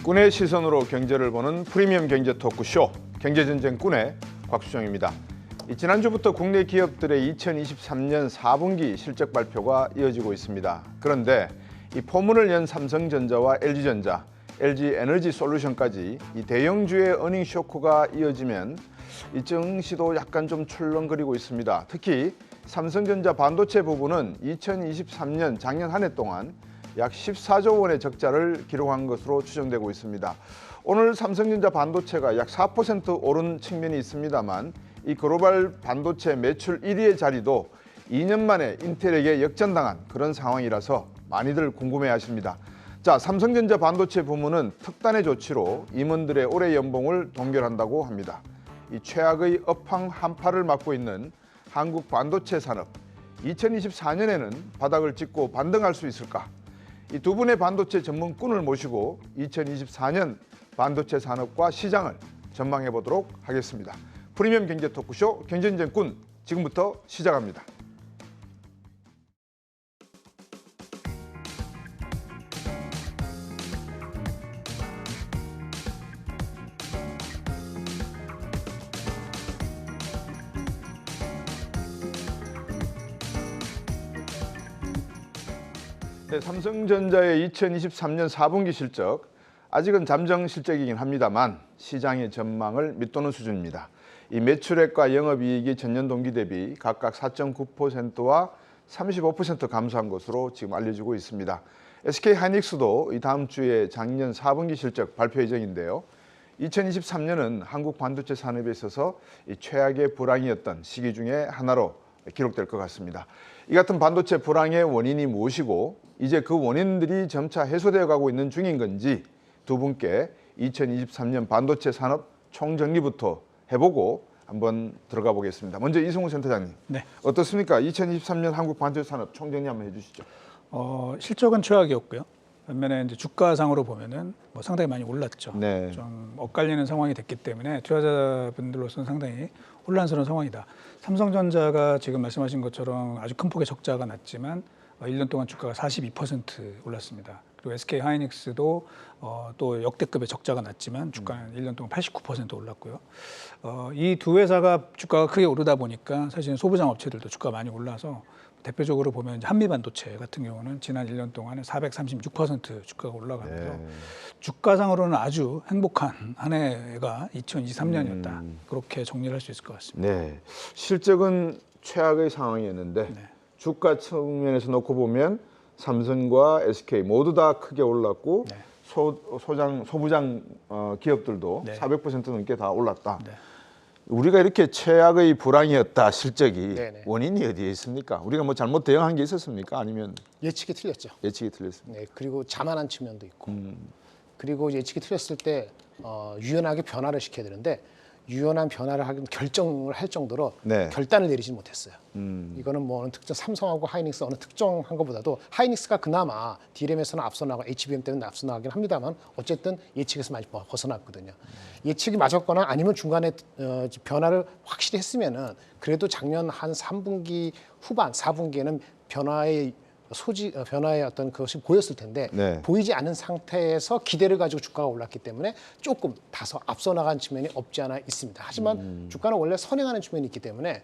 꾼의 시선으로 경제를 보는 프리미엄 경제 토크쇼 경제전쟁 꾼의 곽수정입니다. 지난주부터 국내 기업들의 2023년 4분기 실적 발표가 이어지고 있습니다. 그런데 이 포문을 연 삼성전자와 LG전자, LG에너지솔루션까지 이 대형주의 어닝 쇼크가 이어지면 이 증시도 약간 좀 출렁거리고 있습니다. 특히 삼성전자 반도체 부분은 2023년 작년 한 해 동안 약 14조 원의 적자를 기록한 것으로 추정되고 있습니다. 오늘 삼성전자 반도체가 약 4% 오른 측면이 있습니다만 이 글로벌 반도체 매출 1위의 자리도 2년 만에 인텔에게 역전당한 그런 상황이라서 많이들 궁금해하십니다. 자, 삼성전자 반도체 부문은 특단의 조치로 임원들의 올해 연봉을 동결한다고 합니다. 이 최악의 업황 한파를 맞고 있는 한국 반도체 산업, 2024년에는 바닥을 찍고 반등할 수 있을까? 이 두 분의 반도체 전문꾼을 모시고 2024년 반도체 산업과 시장을 전망해 보도록 하겠습니다. 프리미엄 경제 토크쇼 경제전쟁 꾼 지금부터 시작합니다. 네, 삼성전자의 2023년 4분기 실적, 아직은 잠정 실적이긴 합니다만 시장의 전망을 밑도는 수준입니다. 이 매출액과 영업이익이 전년 동기 대비 각각 4.9%와 35% 감소한 것으로 지금 알려지고 있습니다. SK하이닉스도 이 다음 주에 작년 4분기 실적 발표 예정인데요. 2023년은 한국 반도체 산업에 있어서 이 최악의 불황이었던 시기 중에 하나로 기록될 것 같습니다. 이 같은 반도체 불황의 원인이 무엇이고 이제 그 원인들이 점차 해소되어 가고 있는 중인 건지 두 분께 2023년 반도체 산업 총정리부터 해보고 한번 들어가 보겠습니다. 먼저 이승우 센터장님, 네. 어떻습니까? 2023년 한국 반도체 산업 총정리 한번 해주시죠. 실적은 최악이었고요. 반면에 이제 주가상으로 보면은 뭐 상당히 많이 올랐죠. 네. 좀 엇갈리는 상황이 됐기 때문에 투자자분들로서는 상당히 혼란스러운 상황이다. 삼성전자가 지금 말씀하신 것처럼 아주 큰 폭의 적자가 났지만 1년 동안 주가가 42% 올랐습니다. 그리고 SK하이닉스도 또 역대급의 적자가 났지만 주가는 1년 동안 89% 올랐고요. 이 두 회사가 주가가 크게 오르다 보니까 사실은 소부장 업체들도 주가가 많이 올라서 대표적으로 보면 이제 한미반도체 같은 경우는 지난 1년 동안에 436% 주가가 올라가면서 주가상으로는 아주 행복한 한 해가 2023년이었다. 그렇게 정리를 할 수 있을 것 같습니다. 네, 실적은 최악의 상황이었는데 네. 주가 측면에서 놓고 보면 삼성과 SK 모두 다 크게 올랐고 네. 소부장 기업들도 네. 400% 넘게 다 올랐다. 네. 우리가 이렇게 최악의 불황이었다 실적이 네네. 원인이 어디에 있습니까? 우리가 뭐 잘못 대응한 게 있었습니까? 아니면 예측이 틀렸죠. 예측이 틀렸습니까? 네, 그리고 자만한 측면도 있고, 그리고 예측이 틀렸을 때 유연하게 변화를 시켜야 되는데 유연한 변화를 하긴 결정을 할 정도로 네. 결단을 내리지 못했어요. 이거는 뭐 어느 특정 삼성하고 하이닉스 어느 특정한 것보다도 하이닉스가 그나마 D램에서는 앞서 나가 HBM 때문에 앞서 나가긴 합니다만 어쨌든 예측에서 많이 벗어났거든요. 예측이 맞았거나 아니면 중간에 변화를 확실히 했으면은 그래도 작년 한 3분기 후반 4분기에는 변화의 어떤 그것이 보였을 텐데 네. 보이지 않은 상태에서 기대를 가지고 주가가 올랐기 때문에 조금 다소 앞서 나간 측면이 없지 않아 있습니다. 하지만 주가는 원래 선행하는 측면이 있기 때문에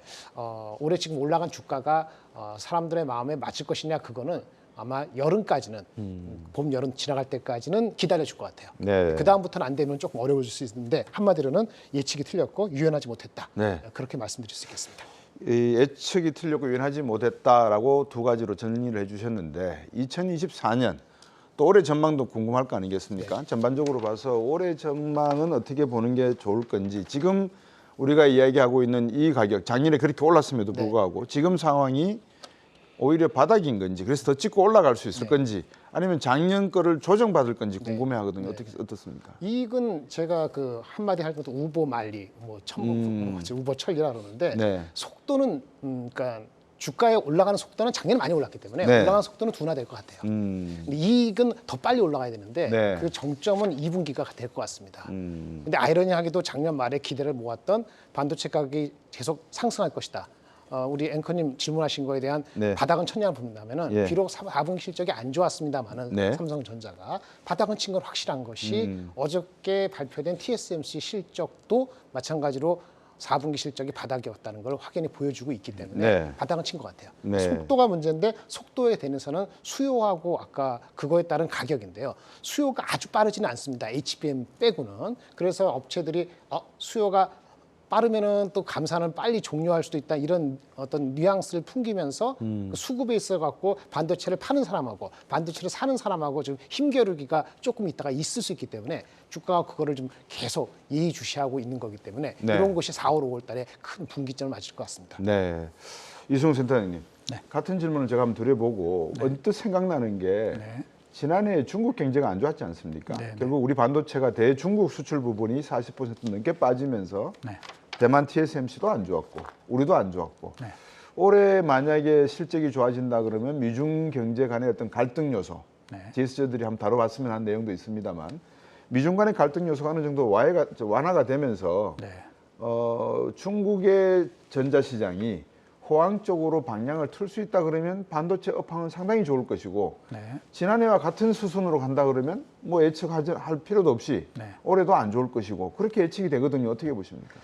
올해 지금 올라간 주가가 사람들의 마음에 맞을 것이냐 그거는 아마 여름까지는 봄 여름 지나갈 때까지는 기다려줄 것 같아요. 네. 그 다음부터는 안 되면 조금 어려워질 수 있는데 한마디로는 예측이 틀렸고 유연하지 못했다. 네. 그렇게 말씀드릴 수 있겠습니다. 이 예측이 틀렸고 유연하지 못했다라고 두 가지로 정리를 해주셨는데 2024년 또 올해 전망도 궁금할 거 아니겠습니까? 네. 전반적으로 봐서 올해 전망은 어떻게 보는 게 좋을 건지 지금 우리가 이야기하고 있는 이 가격 작년에 그렇게 올랐음에도 불구하고 지금 상황이 오히려 바닥인 건지 그래서 더 찍고 올라갈 수 있을 건지 아니면 작년 거를 조정받을 건지 궁금해하거든요. 어떻습니까? 이익은 제가 그 한마디 할 것도 우보 말리, 뭐 우보 천리라 그러는데 네. 속도는 그러니까 주가에 올라가는 속도는 작년에 많이 올랐기 때문에 네. 올라가는 속도는 둔화될 것 같아요. 근데 이익은 더 빨리 올라가야 되는데 네. 그 정점은 2분기가 될 것 같습니다. 근데 아이러니하게도 작년 말에 기대를 모았던 반도체 가격이 계속 상승할 것이다. 우리 앵커님 질문하신 거에 대한 네. 바닥은 쳤냐 본다면은 예. 비록 4분기 실적이 안 좋았습니다만은 네. 삼성전자가 바닥은 친 건 확실한 것이 어저께 발표된 TSMC 실적도 마찬가지로 4분기 실적이 바닥이었다는 걸 확연히 보여주고 있기 때문에 네. 바닥은 친 것 같아요. 네. 속도가 문제인데 속도에 대해서는 수요하고 아까 그거에 따른 가격인데요. 수요가 아주 빠르지는 않습니다. HBM 빼고는. 그래서 업체들이 수요가 빠르면은 또 감산을 빨리 종료할 수도 있다 이런 어떤 뉘앙스를 풍기면서 그 수급에 있어 갖고 반도체를 파는 사람하고 반도체를 사는 사람하고 좀 힘겨루기가 조금 있다가 있을 수 있기 때문에 주가가 그거를 좀 계속 예의주시하고 있는 거기 때문에 네. 이런 것이 4월, 5월 달에 큰 분기점을 맞을 것 같습니다. 네. 이승훈 센터장님. 네. 같은 질문을 제가 한번 드려보고 언뜻 생각나는 게 네. 지난해 중국 경제가 안 좋았지 않습니까? 네, 네. 결국 우리 반도체가 대중국 수출 부분이 40% 넘게 빠지면서 네. 대만 TSMC도 안 좋았고 우리도 안 좋았고 네. 올해 만약에 실적이 좋아진다 그러면 미중 경제 간의 어떤 갈등 요소 네. 제스처들이 한번 다뤄봤으면 하는 내용도 있습니다만 미중 간의 갈등 요소가 어느 정도 완화가 되면서 네. 중국의 전자시장이 호황 쪽으로 방향을 틀 수 있다 그러면 반도체 업황은 상당히 좋을 것이고 네. 지난해와 같은 수순으로 간다 그러면 뭐 예측할 필요도 없이 네. 올해도 안 좋을 것이고 그렇게 예측이 되거든요. 어떻게 보십니까?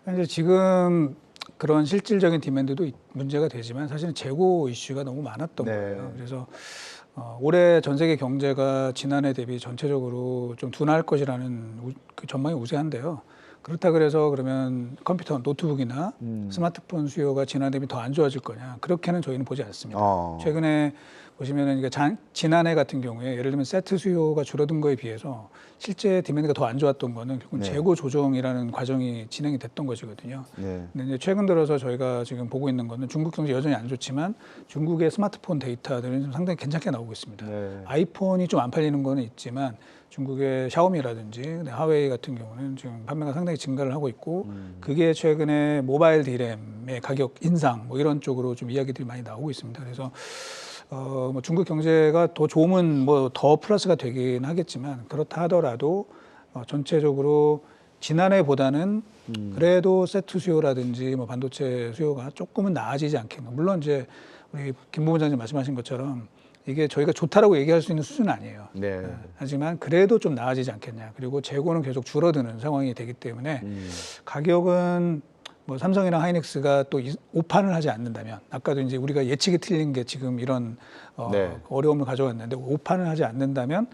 현재 지금 그런 실질적인 디맨드도 문제가 되지만 사실은 재고 이슈가 너무 많았던 네. 거예요. 그래서 올해 전 세계 경제가 지난해 대비 전체적으로 좀 둔할 것이라는 그 전망이 우세한데요. 그렇다 그래서 그러면 컴퓨터, 노트북이나 스마트폰 수요가 지난해 대비 더 안 좋아질 거냐? 그렇게는 저희는 보지 않습니다. 최근에 보시면은 이게 지난해 같은 경우에 예를 들면 세트 수요가 줄어든 거에 비해서 실제 디맨드가 더 안 좋았던 거는 결국 네. 재고 조정이라는 과정이 진행이 됐던 것이거든요. 네. 근데 이제 최근 들어서 저희가 지금 보고 있는 거는 중국 경제 여전히 안 좋지만 중국의 스마트폰 데이터들은 좀 상당히 괜찮게 나오고 있습니다. 네. 아이폰이 좀 안 팔리는 거는 있지만 중국의 샤오미라든지 하웨이 같은 경우는 지금 판매가 상당히 증가를 하고 있고 그게 최근에 모바일 디램의 가격 인상 뭐 이런 쪽으로 좀 이야기들이 많이 나오고 있습니다. 그래서 뭐 중국 경제가 더 좋으면 뭐 더 플러스가 되긴 하겠지만 그렇다 하더라도 전체적으로 지난해보다는 그래도 세트 수요라든지 뭐 반도체 수요가 조금은 나아지지 않겠나. 물론 이제 우리 김 부부장님 말씀하신 것처럼 이게 저희가 좋다라고 얘기할 수 있는 수준은 아니에요. 네. 하지만 그래도 좀 나아지지 않겠냐. 그리고 재고는 계속 줄어드는 상황이 되기 때문에 가격은 뭐 삼성이나 하이닉스가 또 오판을 하지 않는다면 아까도 이제 우리가 예측이 틀린 게 지금 이런 네. 어려움을 가져왔는데 오판을 하지 않는다면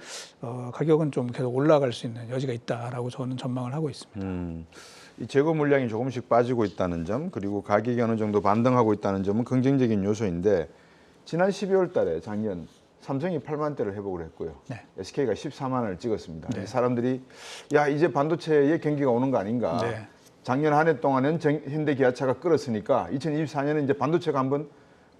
가격은 좀 계속 올라갈 수 있는 여지가 있다라고 저는 전망을 하고 있습니다. 이 재고 물량이 조금씩 빠지고 있다는 점 그리고 가격이 어느 정도 반등하고 있다는 점은 긍정적인 요소인데 지난 12월 달에 작년 삼성이 8만 대를 회복을 했고요. 네. SK가 14만을 찍었습니다. 네. 사람들이 야 이제 반도체의 경기가 오는 거 아닌가. 네. 작년 한 해 동안은 현대기아차가 끌었으니까 2024년에 이제 반도체가 한번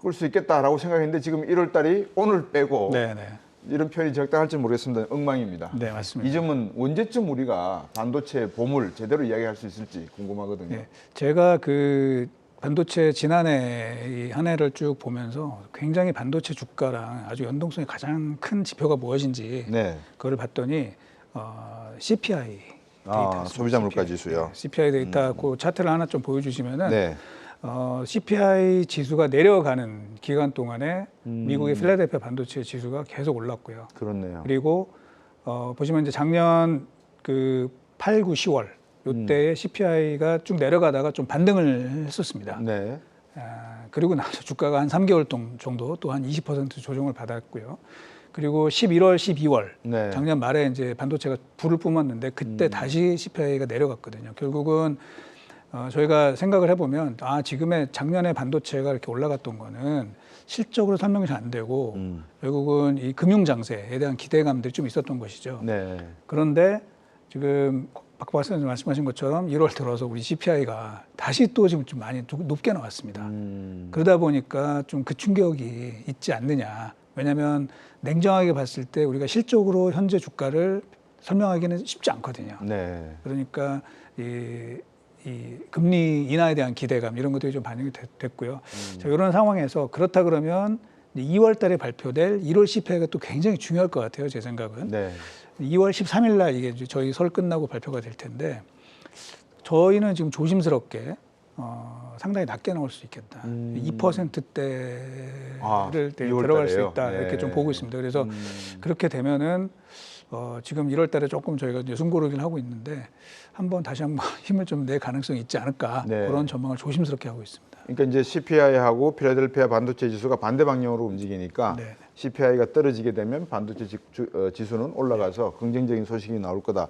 끌 수 있겠다라고 생각했는데 지금 1월 달이 오늘 빼고 네, 네. 이런 표현이 적당할지 모르겠습니다. 엉망입니다. 네, 맞습니다. 이 점은 언제쯤 우리가 반도체 보물 제대로 이야기할 수 있을지 궁금하거든요. 네. 제가 그 반도체 지난해 한 해를 쭉 보면서 굉장히 반도체 주가랑 아주 연동성이 가장 큰 지표가 무엇인지 네. 그거를 봤더니 CPI 데이터 소비자 물가 지수요. CPI 데이터 그 차트를 하나 좀 보여주시면은 네. CPI 지수가 내려가는 기간 동안에 미국의 필라델피아 반도체 지수가 계속 올랐고요. 그렇네요. 그리고 보시면 이제 작년 그 8, 9, 10월 요때에 CPI가 쭉 내려가다가 좀 반등을 했었습니다. 네. 그리고 나서 주가가 한 3개월 정도 또 한 20% 조정을 받았고요. 그리고 11월, 12월 네. 작년 말에 이제 반도체가 불을 뿜었는데 그때 다시 CPI가 내려갔거든요. 결국은 저희가 생각을 해보면 지금의 작년에 반도체가 이렇게 올라갔던 거는 실적으로 설명이 잘 안 되고 결국은 이 금융 장세에 대한 기대감들이 좀 있었던 것이죠. 네. 그런데 지금 박 박사님 말씀하신 것처럼 1월 들어서 우리 CPI가 다시 또 지금 좀 많이 높게 나왔습니다. 그러다 보니까 좀 그 충격이 있지 않느냐. 왜냐하면 냉정하게 봤을 때 우리가 실적으로 현재 주가를 설명하기는 쉽지 않거든요. 네. 그러니까 이 금리 인하에 대한 기대감 이런 것들이 좀 반영이 됐고요. 자, 이런 상황에서 그렇다 그러면 2월 달에 발표될 1월 CPI가 또 굉장히 중요할 것 같아요. 제 생각은. 네. 2월 13일 날 이게 이제 저희 설 끝나고 발표가 될 텐데 저희는 지금 조심스럽게 상당히 낮게 나올 수 있겠다. 2%대를 이월 들어갈 수 달에요? 있다. 네. 이렇게 좀 보고 있습니다. 그래서 그렇게 되면은 지금 1월 달에 조금 저희가 이제 숨고르기를 하고 있는데 다시 한번 힘을 좀 낼 가능성이 있지 않을까. 네. 그런 전망을 조심스럽게 하고 있습니다. 그러니까 이제 CPI하고 필라델피아 반도체 지수가 반대 방향으로 움직이니까 네. CPI가 떨어지게 되면 반도체 지수는 올라가서 긍정적인 소식이 나올 거다.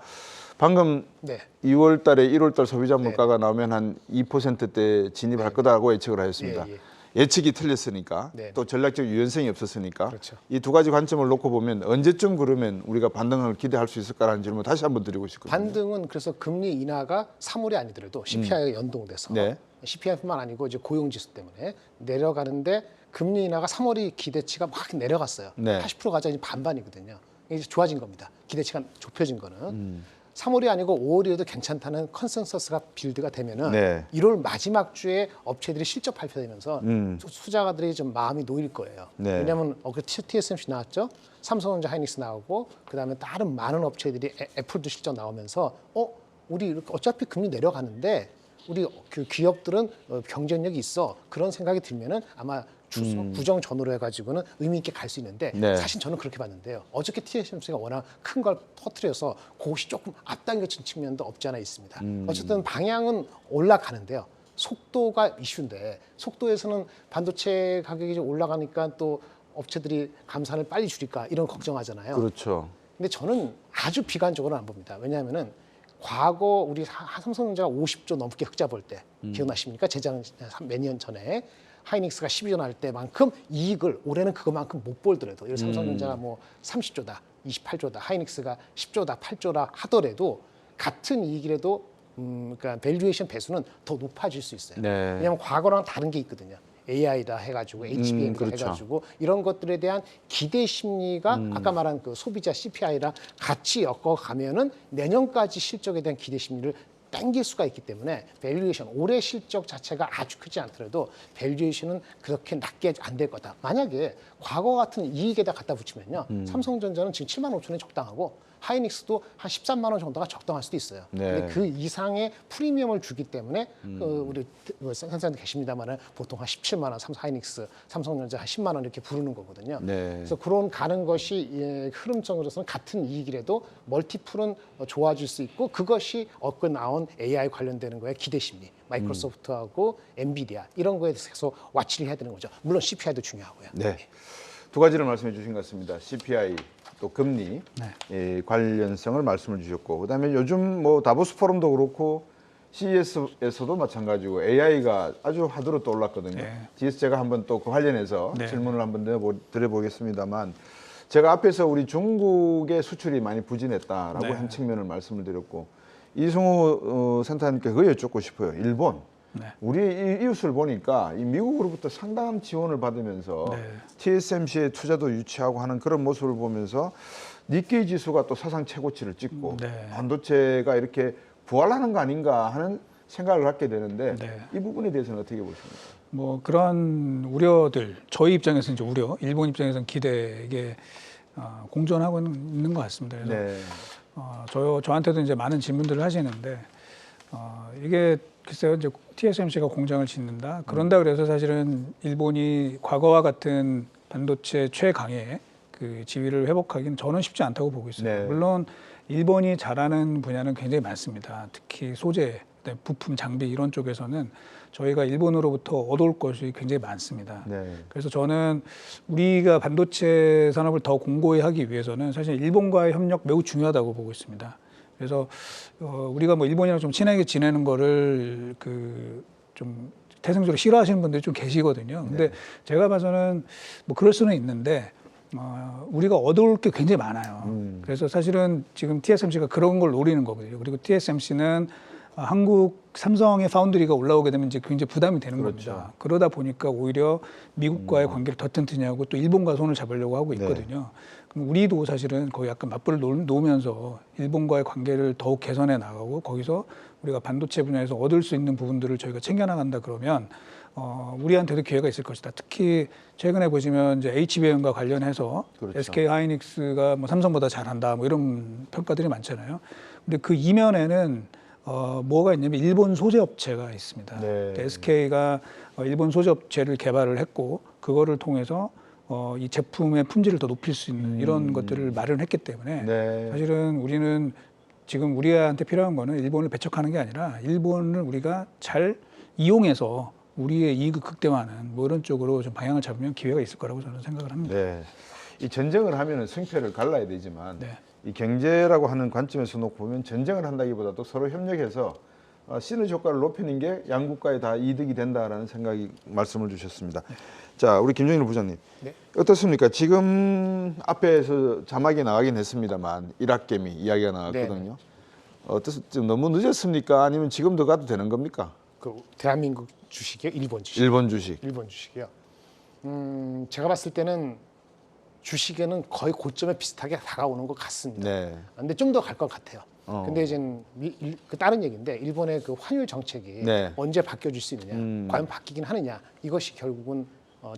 방금 네. 2월 달에 1월 달 소비자 물가가 나오면 한 2%대 진입할 거다라고 예측을 하였습니다. 예측이 틀렸으니까 네. 또 전략적 유연성이 없었으니까 그렇죠. 이 두 가지 관점을 놓고 보면 언제쯤 그러면 우리가 반등을 기대할 수 있을까라는 질문 다시 한번 드리고 싶거든요. 반등은 그래서 금리 인하가 3월이 아니더라도 CPI가 연동돼서 네. CPI뿐만 아니고 이제 고용지수 때문에 내려가는데 금리 인하가 3월이 기대치가 막 내려갔어요. 네. 80% 가자 이제 반반이거든요. 이제 좋아진 겁니다. 기대치가 좁혀진 거는. 3월이 아니고 5월이어도 괜찮다는 컨센서스가 빌드가 되면은 네. 1월 마지막 주에 업체들이 실적 발표되면서 투자가들이 좀 마음이 놓일 거예요. 네. 왜냐하면 TSMC 나왔죠, 삼성전자, 하이닉스 나오고 그다음에 다른 많은 업체들이 애플도 실적 나오면서 우리 이렇게 어차피 금리 내려가는데 우리 그 기업들은 경쟁력이 있어, 그런 생각이 들면은 아마 구정 전후로 해가지고는 의미 있게 갈 수 있는데 네. 사실 저는 그렇게 봤는데요. 어저께 TSMC가 워낙 큰 걸 터뜨려서 그것이 조금 앞당겨진 측면도 없지 않아 있습니다. 어쨌든 방향은 올라가는데요. 속도가 이슈인데 속도에서는 반도체 가격이 좀 올라가니까 또 업체들이 감산을 빨리 줄일까 이런 걱정하잖아요. 그렇죠. 근데 저는 아주 비관적으로는 안 봅니다. 왜냐하면은 과거 우리 삼성전자가 50조 넘게 흑자 볼 때 기억나십니까? 재작 몇 년 전에 하이닉스가 12조 날 때만큼 이익을 올해는 그것만큼 못 벌더라도, 예를 삼성전자가 뭐 30조다, 28조다, 하이닉스가 10조다, 8조다 하더라도 같은 이익이라도 그러니까 밸류에이션 배수는 더 높아질 수 있어요. 네. 왜냐하면 과거랑 다른 게 있거든요. AI다 해가지고 HBM이다 그렇죠. 해가지고 이런 것들에 대한 기대 심리가 아까 말한 그 소비자 CPI랑 같이 엮어가면은 내년까지 실적에 대한 기대 심리를 땡길 수가 있기 때문에 밸류에이션, 올해 실적 자체가 아주 크지 않더라도 밸류에이션은 그렇게 낮게 안 될 거다. 만약에 과거 같은 이익에다 갖다 붙이면요, 삼성전자는 지금 7만 5천원이 적당하고 하이닉스도 한 13만 원 정도가 적당할 수도 있어요. 네. 근데 그 이상의 프리미엄을 주기 때문에 우리 생산자들 계십니다만은 보통 한 17만 원, 하이닉스, 삼성전자 한 10만 원 이렇게 부르는 거거든요. 네. 그래서 그런 가는 것이 흐름적으로서는 같은 이익이라도 멀티플은 좋아질 수 있고, 그것이 엊그 나온 AI 관련되는 거에 기대 심리, 마이크로소프트하고 엔비디아 이런 거에 대해서 와치를 해야 되는 거죠. 물론 CPI도 중요하고요. 네. 두 가지를 말씀해 주신 것 같습니다. CPI 또 금리 관련성을 말씀을 주셨고, 그다음에 요즘 뭐 다보스 포럼도 그렇고 CES에서도 마찬가지고 AI가 아주 하드로 떠올랐거든요. 네. GS 제가 한번 또 그 관련해서 네. 질문을 한번 드려보겠습니다만, 제가 앞에서 우리 중국의 수출이 많이 부진했다라고 네. 한 측면을 말씀을 드렸고, 이승우 센터장님께 그거 여쭙고 싶어요. 일본. 네. 우리 이웃을 보니까 이 미국으로부터 상당한 지원을 받으면서 네. TSMC의 투자도 유치하고 하는 그런 모습을 보면서 니케이 지수가 또 사상 최고치를 찍고 네. 반도체가 이렇게 부활하는 거 아닌가 하는 생각을 갖게 되는데 네. 이 부분에 대해서는 어떻게 보십니까? 뭐 그런 우려들, 저희 입장에서는 이제 우려, 일본 입장에서는 기대, 이게 공존하고 있는 것 같습니다. 그래서 네. 저한테도 이제 많은 질문들을 하시는데 이게 글쎄요, 이제 TSMC가 공장을 짓는다. 그런다 그래서 사실은 일본이 과거와 같은 반도체 최강의 그 지위를 회복하기는 저는 쉽지 않다고 보고 있어요. 네. 물론 일본이 잘하는 분야는 굉장히 많습니다. 특히 소재, 부품, 장비 이런 쪽에서는 저희가 일본으로부터 얻어올 것이 굉장히 많습니다. 네. 그래서 저는 우리가 반도체 산업을 더 공고히 하기 위해서는 사실 일본과의 협력 매우 중요하다고 보고 있습니다. 그래서 우리가 뭐 일본이랑 좀 친하게 지내는 거를 좀 태생적으로 싫어하시는 분들이 좀 계시거든요. 근데 제가 봐서는 뭐 그럴 수는 있는데 우리가 얻어올 게 굉장히 많아요. 그래서 사실은 지금 TSMC가 그런 걸 노리는 거거든요. 그리고 TSMC는 한국 삼성의 파운드리가 올라오게 되면 이제 굉장히 부담이 되는 겁니다. 그러다 보니까 오히려 미국과의 관계를 더 튼튼히 하고 또 일본과 손을 잡으려고 하고 있거든요. 그럼 우리도 사실은 거의 약간 맞불을 놓으면서 일본과의 관계를 더욱 개선해 나가고 거기서 우리가 반도체 분야에서 얻을 수 있는 부분들을 저희가 챙겨나간다 그러면 우리한테도 기회가 있을 것이다. 특히 최근에 보시면 이제 HBM과 관련해서 그렇죠. SK 하이닉스가 뭐 삼성보다 잘한다 뭐 이런 평가들이 많잖아요. 근데 그 이면에는 뭐가 있냐면 일본 소재 업체가 있습니다. 네. SK가 일본 소재 업체를 개발을 했고 그거를 통해서 이 제품의 품질을 더 높일 수 있는 이런 것들을 마련했기 때문에 네. 사실은 우리는 지금 우리한테 필요한 거는 일본을 배척하는 게 아니라 일본을 우리가 잘 이용해서 우리의 이익을 극대화하는 뭐 이런 쪽으로 좀 방향을 잡으면 기회가 있을 거라고 저는 생각을 합니다. 네. 이 전쟁을 하면은 승패를 갈라야 되지만 네. 이 경제라고 하는 관점에서 놓고 보면 전쟁을 한다기보다도 서로 협력해서 시너지 효과를 높이는 게 양국가에 다 이득이 된다라는 생각이 말씀을 주셨습니다. 자, 우리 김정일 부장님. 네. 어떻습니까? 지금 앞에서 자막이 나가긴 했습니다만 일학개미 이야기가 나왔거든요. 어떻습니까? 너무 늦었습니까? 아니면 지금 더 가도 되는 겁니까? 그 대한민국 주식이요, 일본 주식. 일본 주식. 일본 주식이요. 제가 봤을 때는 주식에는 거의 고점에 비슷하게 다가오는 것 같습니다. 네. 근데 좀 더 갈 것 같아요. 근데 이제 그 다른 얘기인데 일본의 그 환율 정책이 네. 언제 바뀌어질 수 있느냐, 과연 바뀌긴 하느냐, 이것이 결국은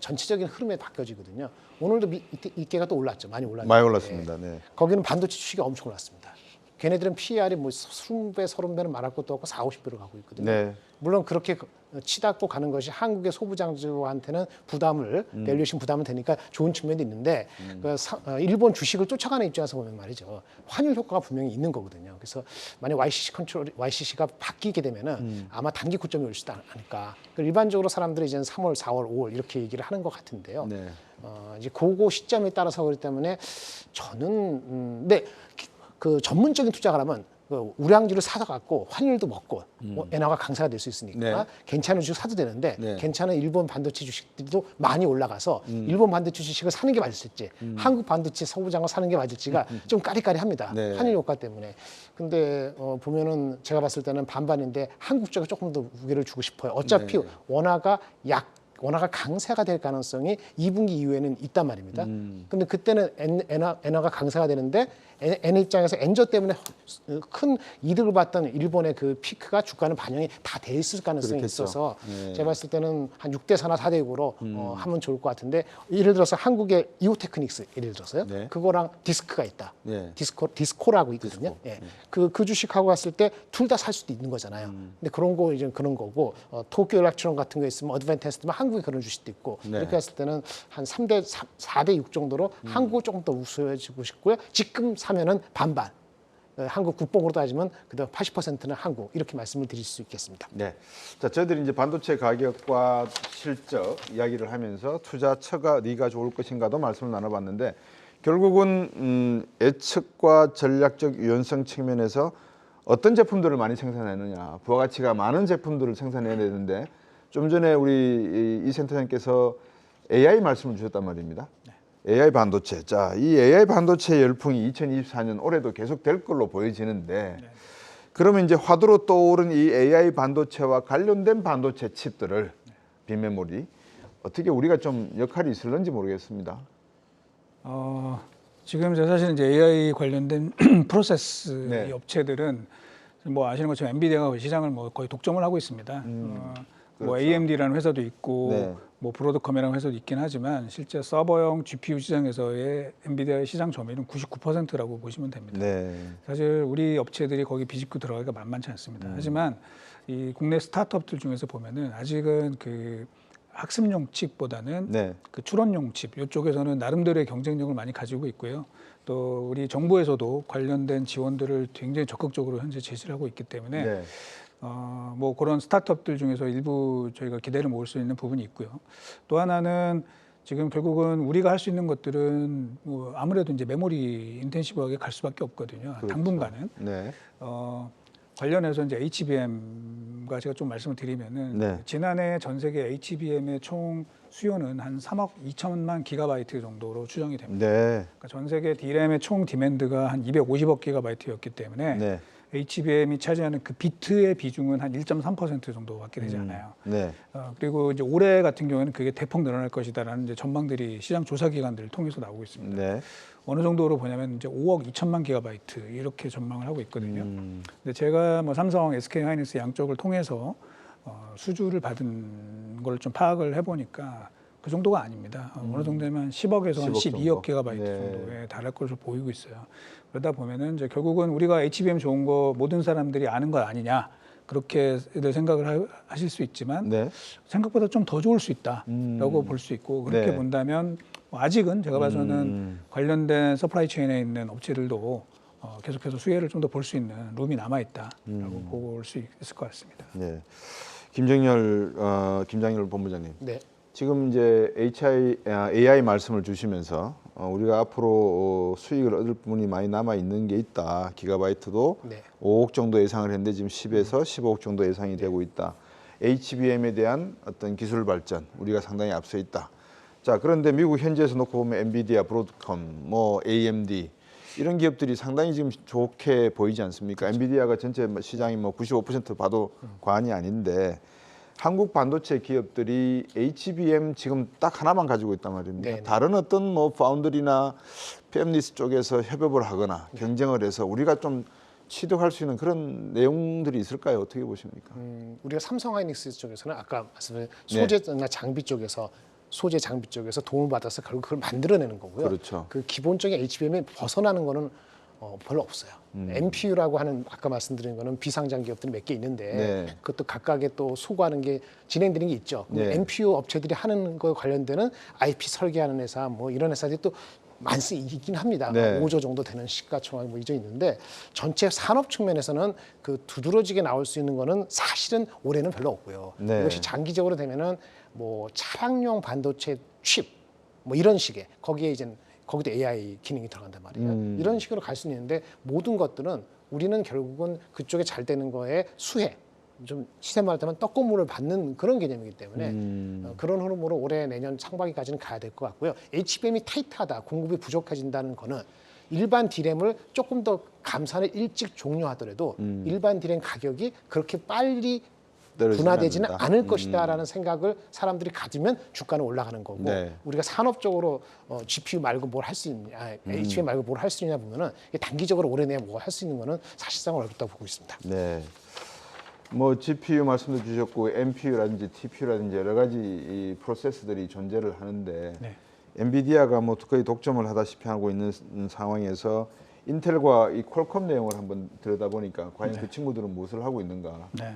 전체적인 흐름에 바뀌어지거든요. 오늘도 이케가 또 올랐죠, 많이 올랐죠. 많이 올랐습니다. 네. 거기는 반도체 주식이 엄청 올랐습니다. 걔네들은 PER이 뭐 20배, 30배는 말할 것도 없고 4, 50배로 가고 있거든요. 네. 물론 그렇게 치닫고 가는 것이 한국의 소부장주한테는 부담을 밸류에이션 부담은 되니까 좋은 측면도 있는데 일본 주식을 쫓아가는 입장에서 보면 말이죠, 환율 효과가 분명히 있는 거거든요. 그래서 만약 YCC가 바뀌게 되면은 아마 단기 고점이 올 수도 않을까. 일반적으로 사람들이 이제 3월, 4월, 5월 이렇게 얘기를 하는 것 같은데요. 네. 이제 그거 시점에 따라서 그렇기 때문에 저는 근데 그 전문적인 투자가 하면 우량주를 사서 갖고 환율도 먹고 엔화가 강세가 될 수 있으니까 네. 괜찮은 주식 사도 되는데 네. 괜찮은 일본 반도체 주식들도 많이 올라가서 일본 반도체 주식을 사는 게 맞을지 한국 반도체 소부장을 사는 게 맞을지가 좀 까리까리합니다. 네. 환율 효과 때문에. 근데 보면은 제가 봤을 때는 반반인데 한국 쪽에 조금 더 무게를 주고 싶어요. 어차피 네. 원화가 강세가 될 가능성이 2분기 이후에는 있단 말입니다. 근데 그때는 엔화가 강세가 되는데 엔 입장에서 엔저 때문에 큰 이득을 봤던 일본의 그 피크가 주가는 반영이 다 돼 있을 가능성이 그렇겠죠. 있어서 네. 제가 봤을 때는 한 6대 4나 4대 6으로 하면 좋을 것 같은데 예를 들어서 한국의 이오테크닉스 예를 들어서요. 네. 그거랑 디스크가 있다. 네. 디스코라고 있거든요. 예. 그 주식하고 갔을 때 둘 다 살 수도 있는 거잖아요. 근데 그런 거 이제 그런 거고 도쿄 일렉트론 같은 거 있으면 어드밴테스트면 한국에 그런 주식도 있고 네. 이렇게 했을 때는 한 4대 6 정도로 한국을 조금 더 우수해지고 싶고요. 지금 사면은 반반. 한국 국뽕으로 따지면 그다음 80%는 한국 이렇게 말씀을 드릴 수 있겠습니다. 네. 자, 저희들이 이제 반도체 가격과 실적 이야기를 하면서 투자 처가 어디가 좋을 것인가도 말씀을 나눠봤는데 결국은 예측과 전략적 유연성 측면에서 어떤 제품들을 많이 생산하느냐, 부가가치가 많은 제품들을 생산해야 되는데 좀 전에 우리 이 센터장께서 AI 말씀을 주셨단 말입니다. AI 반도체. 자, 이 AI 반도체 열풍이 2024년 올해도 계속 될 걸로 보여지는데 그러면 이제 화두로 떠오른 이 AI 반도체와 관련된 반도체 칩들을 빈메모리 어떻게 우리가 좀 역할이 있을는지 모르겠습니다. 지금 이제 사실 이제 AI 관련된 프로세스 네. 이 업체들은 뭐 아시는 것처럼 엔비디아가 시장을 뭐 거의 독점을 하고 있습니다. 뭐 그렇죠. AMD라는 회사도 있고 네. 뭐 브로드컴이라는 회사도 있긴 하지만 실제 서버형 GPU 시장에서의 엔비디아의 시장 점유율은 99%라고 보시면 됩니다. 네. 사실 우리 업체들이 거기 비집고 들어가기가 만만치 않습니다. 하지만 이 국내 스타트업들 중에서 보면은 아직은 그 학습용 칩보다는 네. 그 추론용 칩 이쪽에서는 나름대로의 경쟁력을 많이 가지고 있고요. 또 우리 정부에서도 관련된 지원들을 굉장히 적극적으로 현재 제시를 하고 있기 때문에 네. 뭐 그런 스타트업들 중에서 일부 저희가 기대를 모을 수 있는 부분이 있고요. 또 하나는 지금 결국은 우리가 할 수 있는 것들은 뭐 아무래도 이제 메모리 인텐시브하게 갈 수밖에 없거든요. 그렇죠. 당분간은. 네. 관련해서 이제 HBM과 제가 좀 말씀을 드리면은 네. 지난해 전 세계 HBM의 총 수요는 한 3억 2천만 기가바이트 정도로 추정이 됩니다. 네. 그러니까 전 세계 D램의 총 디맨드가 한 250억 기가바이트였기 때문에 네. HBM이 차지하는 그 비트의 비중은 한 1.3% 정도밖에 되지 않아요. 네. 그리고 이제 올해 같은 경우에는 그게 대폭 늘어날 것이다라는 이제 전망들이 시장 조사 기관들을 통해서 나오고 있습니다. 네. 어느 정도로 보냐면 이제 5억 2천만 기가바이트 이렇게 전망을 하고 있거든요. 근데 제가 뭐 삼성, SK 하이닉스 양쪽을 통해서 수주를 받은 걸 좀 파악을 해보니까 그 정도가 아닙니다. 어느 정도면 10억에서 한 10억 12억 기가바이트 네. 정도에 달할 것으로 보이고 있어요. 그러다 보면은 이제 결국은 우리가 HBM 좋은 거 모든 사람들이 아는 거 아니냐 그렇게들 생각을 하실 수 있지만 네. 생각보다 좀 더 좋을 수 있다라고 볼 수 있고 그렇게 네. 본다면 뭐 아직은 제가 봐서는 관련된 서플라이 체인에 있는 업체들도 계속해서 수혜를 좀 더 볼 수 있는 룸이 남아 있다라고 볼 수 있을 것 같습니다. 네. 김장렬 본부장님. 네. 지금 이제 AI 말씀을 주시면서 우리가 앞으로 수익을 얻을 부분이 많이 남아 있는 게 있다. 기가바이트도 네. 5억 정도 예상을 했는데 지금 10에서 15억 정도 예상이 되고 있다. HBM에 대한 어떤 기술 발전 우리가 상당히 앞서 있다. 자, 그런데 미국 현지에서 놓고 보면 엔비디아, 브로드컴, 뭐 AMD 이런 기업들이 상당히 지금 좋게 보이지 않습니까? 엔비디아가 전체 시장이 뭐 95% 봐도 과언이 아닌데 한국 반도체 기업들이 HBM 지금 딱 하나만 가지고 있단 말입니다. 네네. 다른 어떤 뭐 파운드리나 팹리스 쪽에서 협업을 하거나 경쟁을 해서 우리가 좀 취득할 수 있는 그런 내용들이 있을까요? 어떻게 보십니까? 우리가 삼성 하이닉스 쪽에서는 아까 말씀드린 소재나 장비 쪽에서 소재 장비 쪽에서 도움을 받아서 결국 그걸 만들어내는 거고요. 그렇죠. 그 기본적인 HBM에 벗어나는 거는 별로 없어요. MPU라고 하는 아까 말씀드린 거는 비상장 기업들이 몇 개 있는데 네. 그것도 각각의 또 소구하는 게 진행되는 게 있죠. 네. MPU 업체들이 하는 거에 관련되는 IP 설계하는 회사 뭐 이런 회사들이 또 있긴 합니다. 네. 5조 정도 되는 시가총액 뭐 이죠 있는데 전체 산업 측면에서는 그 두드러지게 나올 수 있는 거는 사실은 올해는 별로 없고요. 네. 이것이 장기적으로 되면은 뭐 차량용 반도체 칩 뭐 이런 식의 거기에 이제 거기도 AI 기능이 들어간단 말이에요. 이런 식으로 갈 수 있는데 모든 것들은 우리는 결국은 그쪽에 잘 되는 거에 수혜 좀 시세 말하자면 떡고물을 받는 그런 개념이기 때문에 그런 흐름으로 올해 내년 상반기까지는 가야 될 것 같고요. HBM이 타이트하다, 공급이 부족해진다는 거는 일반 D램을 조금 더 감산을 일찍 종료하더라도 일반 D램 가격이 그렇게 빨리 둔화되지는 않을 것이다라는 생각을 사람들이 가지면 주가는 올라가는 거고 네. 우리가 산업적으로 GPU 말고 뭘 할 수 있냐, HBM 말고 뭘 할 수 있냐 보면은 이게 단기적으로 올해 내에 뭐 할 수 있는 거는 사실상 어렵다고 보고 있습니다. 네. 뭐 GPU 말씀도 주셨고 NPU라든지 TPU라든지 여러 가지 이 프로세스들이 존재를 하는데 네. 엔비디아가 뭐 거의 독점을 하다시피 하고 있는 상황에서 인텔과 이 퀄컴 내용을 한번 들여다보니까 과연 그 친구들은 무엇을 하고 있는가? 네.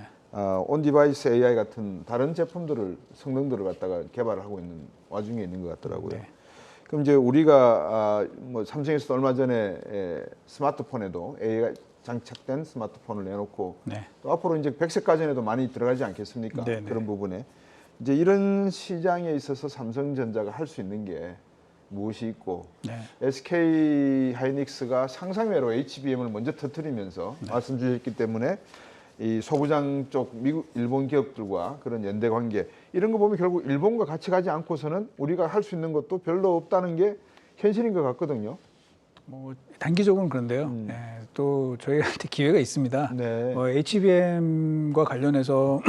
온 디바이스 AI 같은 다른 제품들을 성능들을 갖다가 개발을 하고 있는 와중에 있는 것 같더라고요. 네. 그럼 이제 우리가 뭐 삼성에서도 얼마 전에 스마트폰에도 AI가 장착된 스마트폰을 내놓고 네. 또 앞으로 이제 백색 가전에도 많이 들어가지 않겠습니까? 네, 네. 그런 부분에 이제 이런 시장에 있어서 삼성전자가 할 수 있는 게 무엇이 있고 네. SK 하이닉스가 상상외로 HBM을 먼저 터뜨리면서 말씀 주셨기 때문에 이 소부장 쪽 미국, 일본 기업들과 그런 연대 관계 이런 거 보면 결국 일본과 같이 가지 않고서는 우리가 할 수 있는 것도 별로 없다는 게 현실인 것 같거든요. 뭐 단기적으로는 그런데요. 네, 또 저희한테 기회가 있습니다. 네. HBM과 관련해서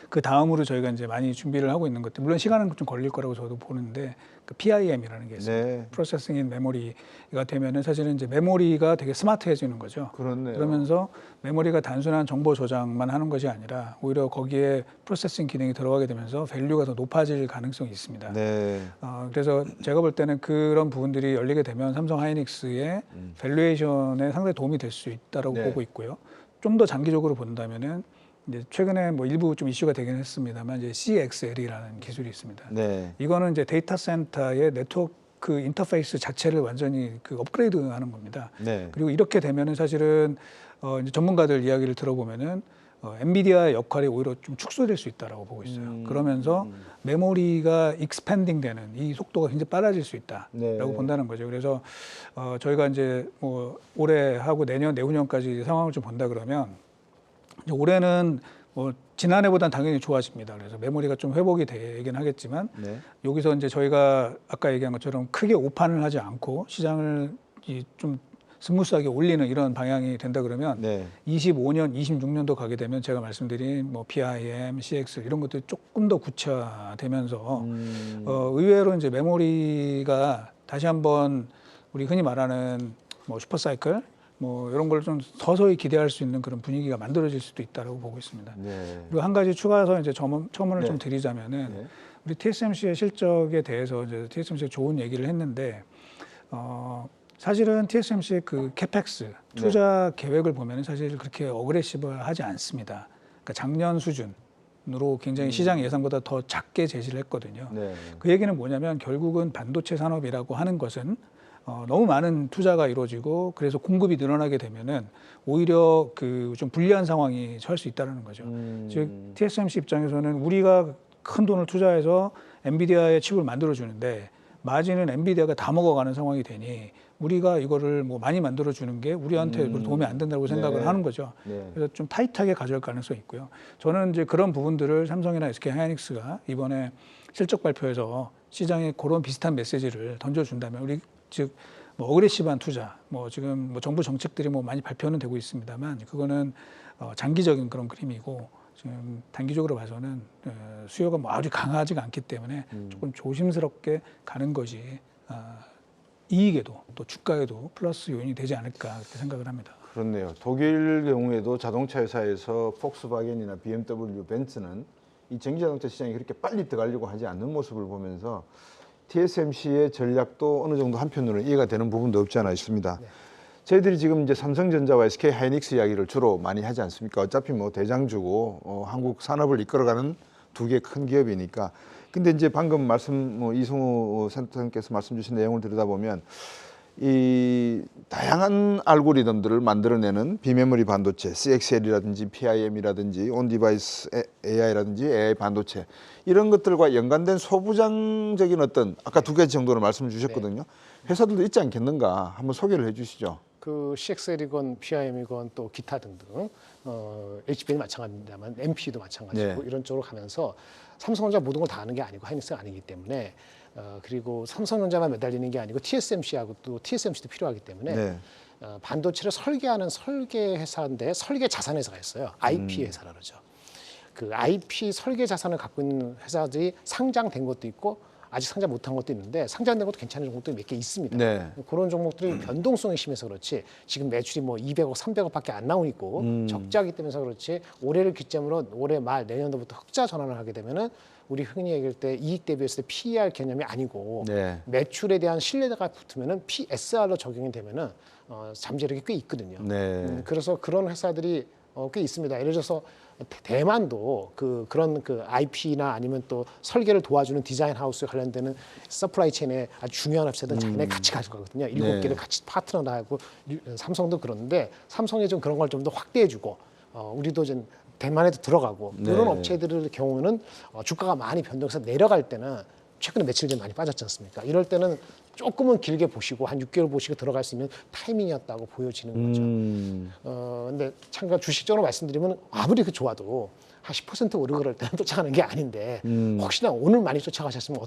그 다음으로 저희가 이제 많이 준비를 하고 있는 것들 물론 시간은 좀 걸릴 거라고 저도 보는데 그 PIM이라는 게 있습니다. 네. 프로세싱 인 메모리가 되면은 사실은 이제 메모리가 되게 스마트해지는 거죠. 그렇네요. 그러면서 메모리가 단순한 정보 저장만 하는 것이 아니라 오히려 거기에 프로세싱 기능이 들어가게 되면서 밸류가 더 높아질 가능성이 있습니다. 네. 그래서 제가 볼 때는 그런 부분들이 열리게 되면 삼성 하이닉스의 밸류에이션에 상당히 도움이 될 수 있다라고 네. 보고 있고요. 좀 더 장기적으로 본다면은 이제 최근에 뭐 일부 좀 이슈가 되긴 했습니다만 이제 CXL이라는 기술이 있습니다. 네. 이거는 이제 데이터 센터의 네트워크 인터페이스 자체를 완전히 그 업그레이드하는 겁니다. 네. 그리고 이렇게 되면은 사실은 이제 전문가들 이야기를 들어보면은 엔비디아의 역할이 오히려 좀 축소될 수 있다라고 보고 있어요. 그러면서 메모리가 익스펜딩 되는 이 속도가 굉장히 빨라질 수 있다라고 네. 본다는 거죠. 그래서 저희가 이제 뭐 올해 하고 내년, 내후년까지 상황을 좀 본다 그러면 이제 올해는 뭐 지난해보다는 당연히 좋아집니다. 그래서 메모리가 좀 회복이 되긴 하겠지만 네. 여기서 이제 저희가 아까 얘기한 것처럼 크게 오판을 하지 않고 시장을 좀 스무스하게 올리는 이런 방향이 된다 그러면 네. 25년, 26년도 가게 되면 제가 말씀드린 뭐 PIM, CX 이런 것들이 조금 더 구체화되면서 의외로 이제 메모리가 다시 한번 우리 흔히 말하는 뭐 슈퍼사이클 뭐 이런 걸 좀 서서히 기대할 수 있는 그런 분위기가 만들어질 수도 있다라고 보고 있습니다. 네. 그리고 한 가지 추가해서 이제 첨언을 네. 좀 드리자면은 네. 우리 TSMC의 실적에 대해서 이제 TSMC가 좋은 얘기를 했는데 사실은 TSMC의 그 캐펙스 투자 계획을 보면은 사실 그렇게 어그레시브하지 않습니다. 그러니까 작년 수준으로 굉장히 시장 예상보다 더 작게 제시를 했거든요. 네. 그 얘기는 뭐냐면 결국은 반도체 산업이라고 하는 것은 너무 많은 투자가 이루어지고 그래서 공급이 늘어나게 되면은 오히려 그 좀 불리한 상황이 처할 수 있다는 거죠. 즉 TSMC 입장에서는 우리가 큰 돈을 투자해서 엔비디아의 칩을 만들어 주는데 마진은 엔비디아가 다 먹어가는 상황이 되니 우리가 이거를 뭐 많이 만들어 주는 게 우리한테 별로 도움이 안 된다고 생각을 네. 하는 거죠. 네. 그래서 좀 타이트하게 가져갈 가능성이 있고요. 저는 이제 그런 부분들을 삼성이나 SK 하이닉스가 이번에 실적 발표에서 시장에 그런 비슷한 메시지를 던져준다면 우리 즉 뭐 어그레시브한 투자, 뭐 지금 뭐 정부 정책들이 뭐 많이 발표는 되고 있습니다만 그거는 장기적인 그런 그림이고 지금 단기적으로 봐서는 수요가 뭐 아주 강하지가 않기 때문에 조금 조심스럽게 가는 것이 이익에도 또 주가에도 플러스 요인이 되지 않을까 그렇게 생각을 합니다. 그렇네요. 독일 경우에도 자동차 회사에서 폭스바겐이나 BMW, 벤츠는 이 전기자동차 시장이 그렇게 빨리 들어가려고 하지 않는 모습을 보면서 TSMC의 전략도 어느 정도 한편으로는 이해가 되는 부분도 없지 않아 있습니다. 네. 저희들이 지금 이제 삼성전자와 SK 하이닉스 이야기를 주로 많이 하지 않습니까? 어차피 뭐 대장주고 한국 산업을 이끌어가는 두 개 큰 기업이니까. 근데 이제 방금 이승우 센터장께서 말씀 주신 내용을 들여다보면 이 다양한 알고리즘들을 만들어내는 비메모리 반도체, CXL이라든지 PIM이라든지 온디바이스 AI라든지 AI 반도체 이런 것들과 연관된 소부장적인 어떤 아까 두 가지 정도로 말씀을 주셨거든요. 회사들도 있지 않겠는가 한번 소개를 해주시죠. 그 CXL이건 PIM이건 또 기타 등등 HBM이 마찬가지입니다만 MPU도 마찬가지고 네. 이런 쪽으로 가면서 삼성전자 모든 걸 다 하는 게 아니고 하이닉스가 아니기 때문에 그리고 삼성전자만 매달리는 게 아니고 TSMC하고 또 TSMC도 필요하기 때문에 네. 반도체를 설계하는 설계 회사인데 설계 자산 회사가 있어요. IP 회사라 그러죠. 그 IP 설계 자산을 갖고 있는 회사들이 상장된 것도 있고 아직 상장 못한 것도 있는데 상장된 것도 괜찮은 종목들이 몇 개 있습니다. 네. 그런 종목들이 변동성이 심해서 그렇지 지금 매출이 뭐 200억, 300억밖에 안 나오고 적자기 때문에 그렇지 올해를 기점으로 올해 말 내년도부터 흑자 전환을 하게 되면은 우리 흔히 얘기할 때 이익 대비했을 때 PER 개념이 아니고 네. 매출에 대한 신뢰가 붙으면은 PSR로 적용이 되면은 잠재력이 꽤 있거든요. 네. 그래서 그런 회사들이 꽤 있습니다. 예를 들어서 대만도 그런 IP나 아니면 또 설계를 도와주는 디자인 하우스에 관련되는 서플라이 체인에 아주 중요한 업체들 자기네 같이 가져가거든요. 7개를 같이 파트너를 하고 삼성도 그런데 삼성이 좀 그런 걸 좀 더 확대해주고 우리도 좀 대만에도 들어가고 이런 업체들의 경우는 주가가 많이 변동해서 내려갈 때는 최근에 며칠 전 많이 빠졌지 않습니까? 이럴 때는 조금은 길게 보시고 한 6개월 보시고 들어갈 수 있는 타이밍이었다고 보여지는 거죠. 근데 참가 주식적으로 말씀드리면 아무리 좋아도 한 10% 오르고 그럴 때는 쫓아가는 게 아닌데 혹시나 오늘 많이 쫓아가셨으면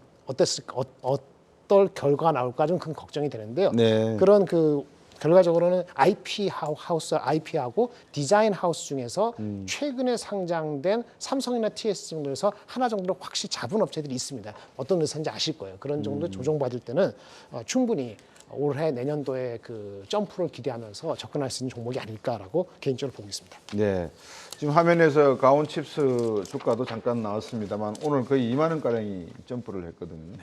어떨 결과가 나올까 좀 큰 걱정이 되는데요. 네. 그런 결과적으로는 IP하고 디자인 하우스 중에서 최근에 상장된 삼성이나 TS 정도에서 하나 정도 확실히 잡은 업체들이 있습니다. 어떤 회사인지 아실 거예요. 그런 정도 조정받을 때는 충분히 올해 내년도에 그 점프를 기대하면서 접근할 수 있는 종목이 아닐까라고 개인적으로 보고 있습니다. 네. 지금 화면에서 가온칩스 주가도 잠깐 나왔습니다만 오늘 거의 2만 원가량이 점프를 했거든요.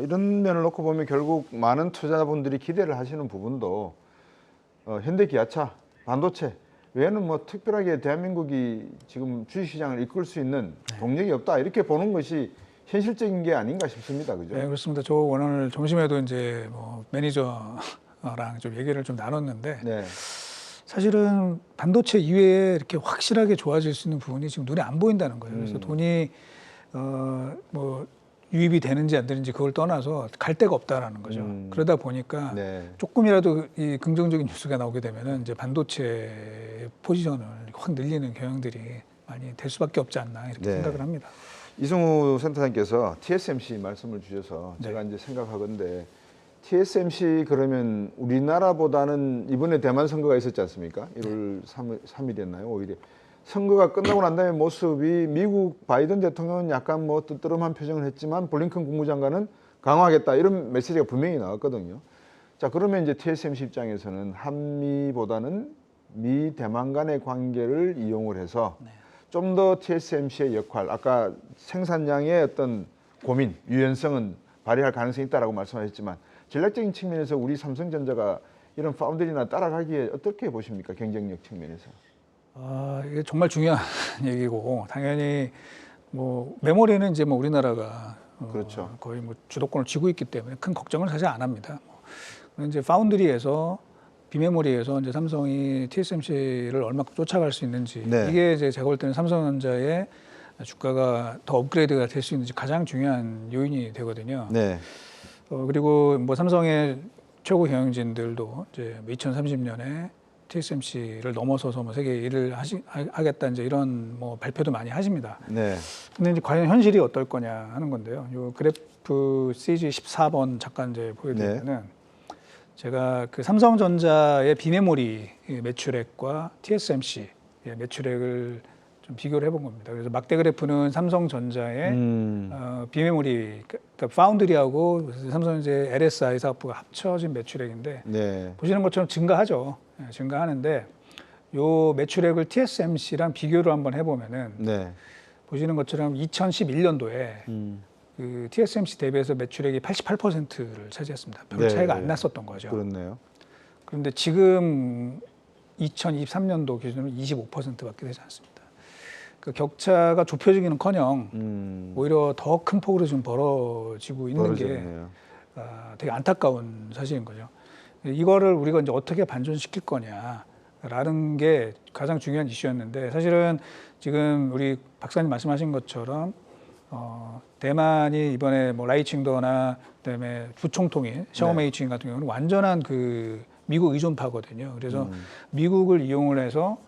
이런 면을 놓고 보면 결국 많은 투자자분들이 기대를 하시는 부분도 현대기아차, 반도체 외에는 뭐 특별하게 대한민국이 지금 주식시장을 이끌 수 있는 동력이 없다 이렇게 보는 것이 현실적인 게 아닌가 싶습니다. 그죠? 네, 그렇습니다. 저 오늘 점심에도 이제 뭐 매니저랑 좀 얘기를 좀 나눴는데 네. 사실은 반도체 이외에 이렇게 확실하게 좋아질 수 있는 부분이 지금 눈에 안 보인다는 거예요. 그래서 돈이 뭐 유입이 되는지 안 되는지 그걸 떠나서 갈 데가 없다라는 거죠. 그러다 보니까 네. 조금이라도 이 긍정적인 뉴스가 나오게 되면은 이제 반도체 포지션을 확 늘리는 경향들이 많이 될 수밖에 없지 않나 이렇게 네. 생각을 합니다. 이승우 센터장께서 TSMC 말씀을 주셔서 제가 이제 생각하건데 TSMC 그러면 우리나라보다는 이번에 대만 선거가 있었지 않습니까? 1월 3일이었나요? 5일에. 선거가 끝나고 난 다음에 모습이 미국 바이든 대통령은 약간 뭐 뜨뜨름한 표정을 했지만 블링컨 국무장관은 강화하겠다 이런 메시지가 분명히 나왔거든요. 자, 그러면 이제 TSMC 입장에서는 한미보다는 미 대만 간의 관계를 이용을 해서 좀 더 TSMC의 역할, 아까 생산량의 어떤 고민, 유연성은 발휘할 가능성이 있다라고 말씀하셨지만 전략적인 측면에서 우리 삼성전자가 이런 파운드리나 따라가기에 어떻게 보십니까? 경쟁력 측면에서. 이게 정말 중요한 얘기고 당연히 뭐 메모리는 이제 뭐 우리나라가 그렇죠. 거의 뭐 주도권을 쥐고 있기 때문에 큰 걱정을 사실 안 합니다. 이제 파운드리에서 비메모리에서 이제 삼성이 TSMC를 얼마큼 쫓아갈 수 있는지 네. 이게 이제 제가 볼 때는 삼성전자의 주가가 더 업그레이드가 될 수 있는지 가장 중요한 요인이 되거든요. 네. 그리고 뭐 삼성의 최고 경영진들도 이제 2030년에 TSMC를 넘어서서 뭐 세계 1위를 하겠다 이제 이런 뭐 발표도 많이 하십니다. 네. 근데 이제 과연 현실이 어떨 거냐 하는 건데요. 요 그래프 CG 14번 잠깐 이제 보여드리면은 제가 그 삼성전자의 비메모리 매출액과 TSMC 매출액을 좀 비교를 해본 겁니다. 그래서 막대 그래프는 삼성전자의 비메모리, 그러니까 파운드리하고 삼성전자의 LSI 사업부가 합쳐진 매출액인데 네. 보시는 것처럼 증가하죠. 증가하는데 요 매출액을 TSMC랑 비교를 한번 해보면은 네. 보시는 것처럼 2011년도에 그 TSMC 대비해서 매출액이 88%를 차지했습니다. 별 네, 차이가 네. 안 났었던 거죠. 그렇네요. 그런데 지금 2023년도 기준으로 25%밖에 되지 않습니다. 그 격차가 좁혀지기는커녕 오히려 더 큰 폭으로 지금 벌어지고 있는 게 벌어졌네요. 되게 안타까운 사실인 거죠. 이거를 우리가 이제 어떻게 반전시킬 거냐라는 게 가장 중요한 이슈였는데 사실은 지금 우리 박사님 말씀하신 것처럼 대만이 이번에 뭐 라이칭도나 그다음에 부총통일 샤오메이칭 같은 경우는 완전한 그 미국 의존파거든요. 그래서 미국을 이용을 해서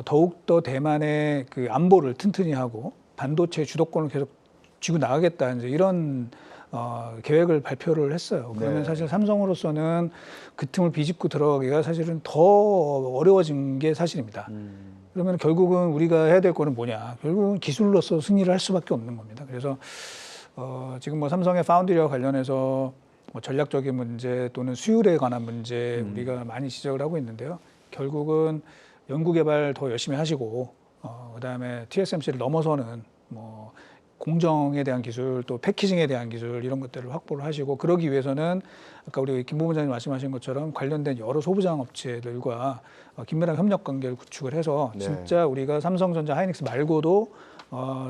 더욱 더 대만의 그 안보를 튼튼히 하고 반도체 주도권을 계속 쥐고 나가겠다 이제 이런 계획을 발표를 했어요. 그러면 네. 사실 삼성으로서는 그 틈을 비집고 들어가기가 사실은 더 어려워진 게 사실입니다. 그러면 결국은 우리가 해야 될 거는 뭐냐? 결국은 기술로서 승리를 할 수밖에 없는 겁니다. 그래서 지금 뭐 삼성의 파운드리와 관련해서 뭐 전략적인 문제 또는 수율에 관한 문제 우리가 많이 지적을 하고 있는데요. 결국은 연구개발 더 열심히 하시고 그다음에 TSMC를 넘어서는 뭐 공정에 대한 기술 또 패키징에 대한 기술 이런 것들을 확보를 하시고 그러기 위해서는 아까 우리 김 부부장님 말씀하신 것처럼 관련된 여러 소부장 업체들과 긴밀한 협력 관계를 구축을 해서 네. 진짜 우리가 삼성전자 하이닉스 말고도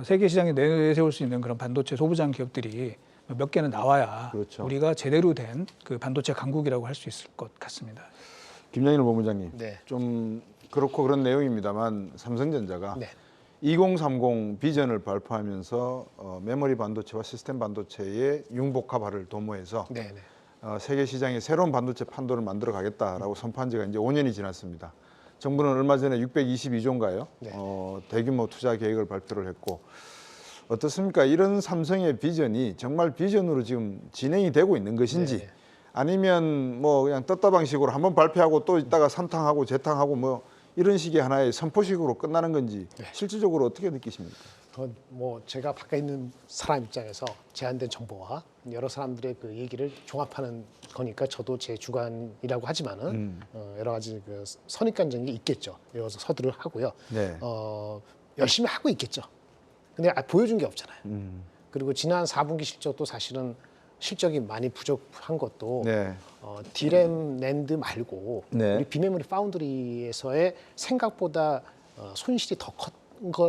세계 시장에 내세울 수 있는 그런 반도체 소부장 기업들이 몇 개는 나와야 그렇죠. 우리가 제대로 된 그 반도체 강국이라고 할 수 있을 것 같습니다. 김양일 본부장님, 네. 좀 그렇고 그런 내용입니다만 삼성전자가 네. 2030 비전을 발표하면서 메모리 반도체와 시스템 반도체의 융복합화를 도모해서 네. 세계 시장에 새로운 반도체 판도를 만들어 가겠다라고 선포한 지가 이제 5년이 지났습니다. 정부는 얼마 전에 622조인가요? 네. 대규모 투자 계획을 발표를 했고 어떻습니까? 이런 삼성의 비전이 정말 비전으로 지금 진행이 되고 있는 것인지 네. 아니면 뭐 그냥 떴다 방식으로 한번 발표하고 또 있다가 산탕하고 재탕하고 뭐 이런 식의 하나의 선포식으로 끝나는 건지 실질적으로 어떻게 느끼십니까? 뭐 제가 밖에 있는 사람 입장에서 제한된 정보와 여러 사람들의 그 얘기를 종합하는 거니까 저도 제 주관이라고 하지만은 여러 가지 그 선입관적인 게 있겠죠. 여기서 서두를 하고요. 네. 열심히 하고 있겠죠. 근데 보여준 게 없잖아요. 그리고 지난 4분기 실적도 사실은 실적이 많이 부족한 것도 네. 디램 낸드 말고 네. 우리 비메모리 파운드리에서의 생각보다 손실이 더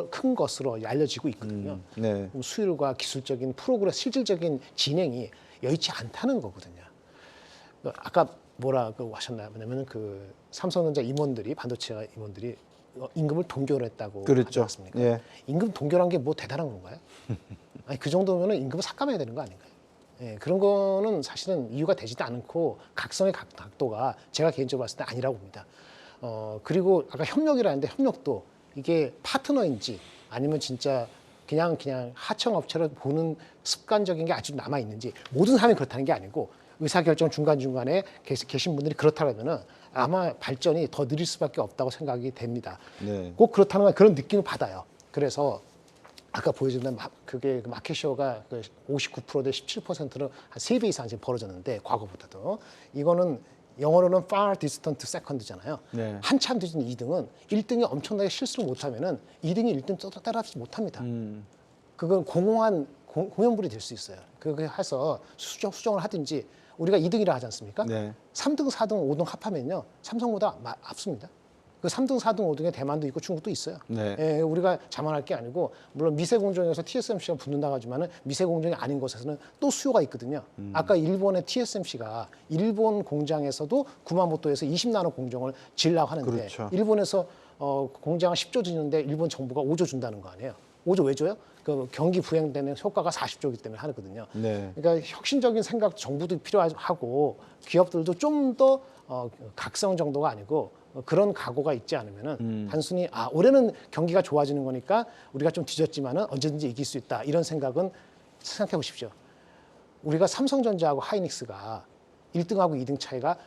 큰 것으로 알려지고 있거든요. 네. 수율과 기술적인 프로그레스, 실질적인 진행이 여의치 않다는 거거든요. 아까 뭐라고 하셨나요? 왜냐면 그 삼성전자 임원들이 반도체 임원들이 임금을 동결을 했다고 그렇죠. 하지 않습니까? 예. 임금 동결한 게 뭐 대단한 건가요? 아니 그 정도면은 임금을 삭감해야 되는 거 아닌가요? 예, 그런 거는 사실은 이유가 되지도 않고 각성의 각도가 제가 개인적으로 봤을 때 아니라고 봅니다. 그리고 아까 협력이라는데 협력도 이게 파트너인지 아니면 진짜 그냥 하청업체로 보는 습관적인 게 아직도 남아 있는지 모든 사람이 그렇다는 게 아니고 의사결정 중간중간에 계신 분들이 그렇다면은 아마 발전이 더 느릴 수밖에 없다고 생각이 됩니다. 네. 꼭 그렇다는 건 그런 느낌을 받아요. 그래서 아까 보여준 그게 마켓쇼가 59%대 17%로 한 3배 이상 지금 벌어졌는데 과거보다도 이거는 영어로는 far distant second잖아요. 네. 한참 뒤진 2등은 1등이 엄청나게 실수를 못하면은 2등이 1등 따라잡지 못합니다. 그건 공허한 공연불이 될 수 있어요. 그렇게 해서 수정을 하든지 우리가 2등이라 하지 않습니까? 네. 3등, 4등, 5등 합하면요 삼성보다 앞섭니다. 그 3등, 4등, 5등에 대만도 있고 중국도 있어요. 네. 예, 우리가 자만할 게 아니고 물론 미세 공정에서 TSMC가 붙는다고 하지만은 미세 공정이 아닌 곳에서는 또 수요가 있거든요. 아까 일본의 TSMC가 일본 공장에서도 구마모토에서 20나노 공정을 지으려고 하는데 그렇죠. 일본에서 공장을 10조 짓는데 일본 정부가 5조 준다는 거 아니에요. 5조 왜 줘요? 그 경기 부양되는 효과가 40조이기 때문에 하거든요. 네. 그러니까 혁신적인 생각 정부도 필요하고 기업들도 좀 더 각성 정도가 아니고 그런 각오가 있지 않으면은 단순히 올해는 경기가 좋아지는 거니까 우리가 좀 뒤졌지만은 언제든지 이길 수 있다 이런 생각은 생각해 보십시오. 우리가 삼성전자하고 하이닉스가 1등하고 2등 차이가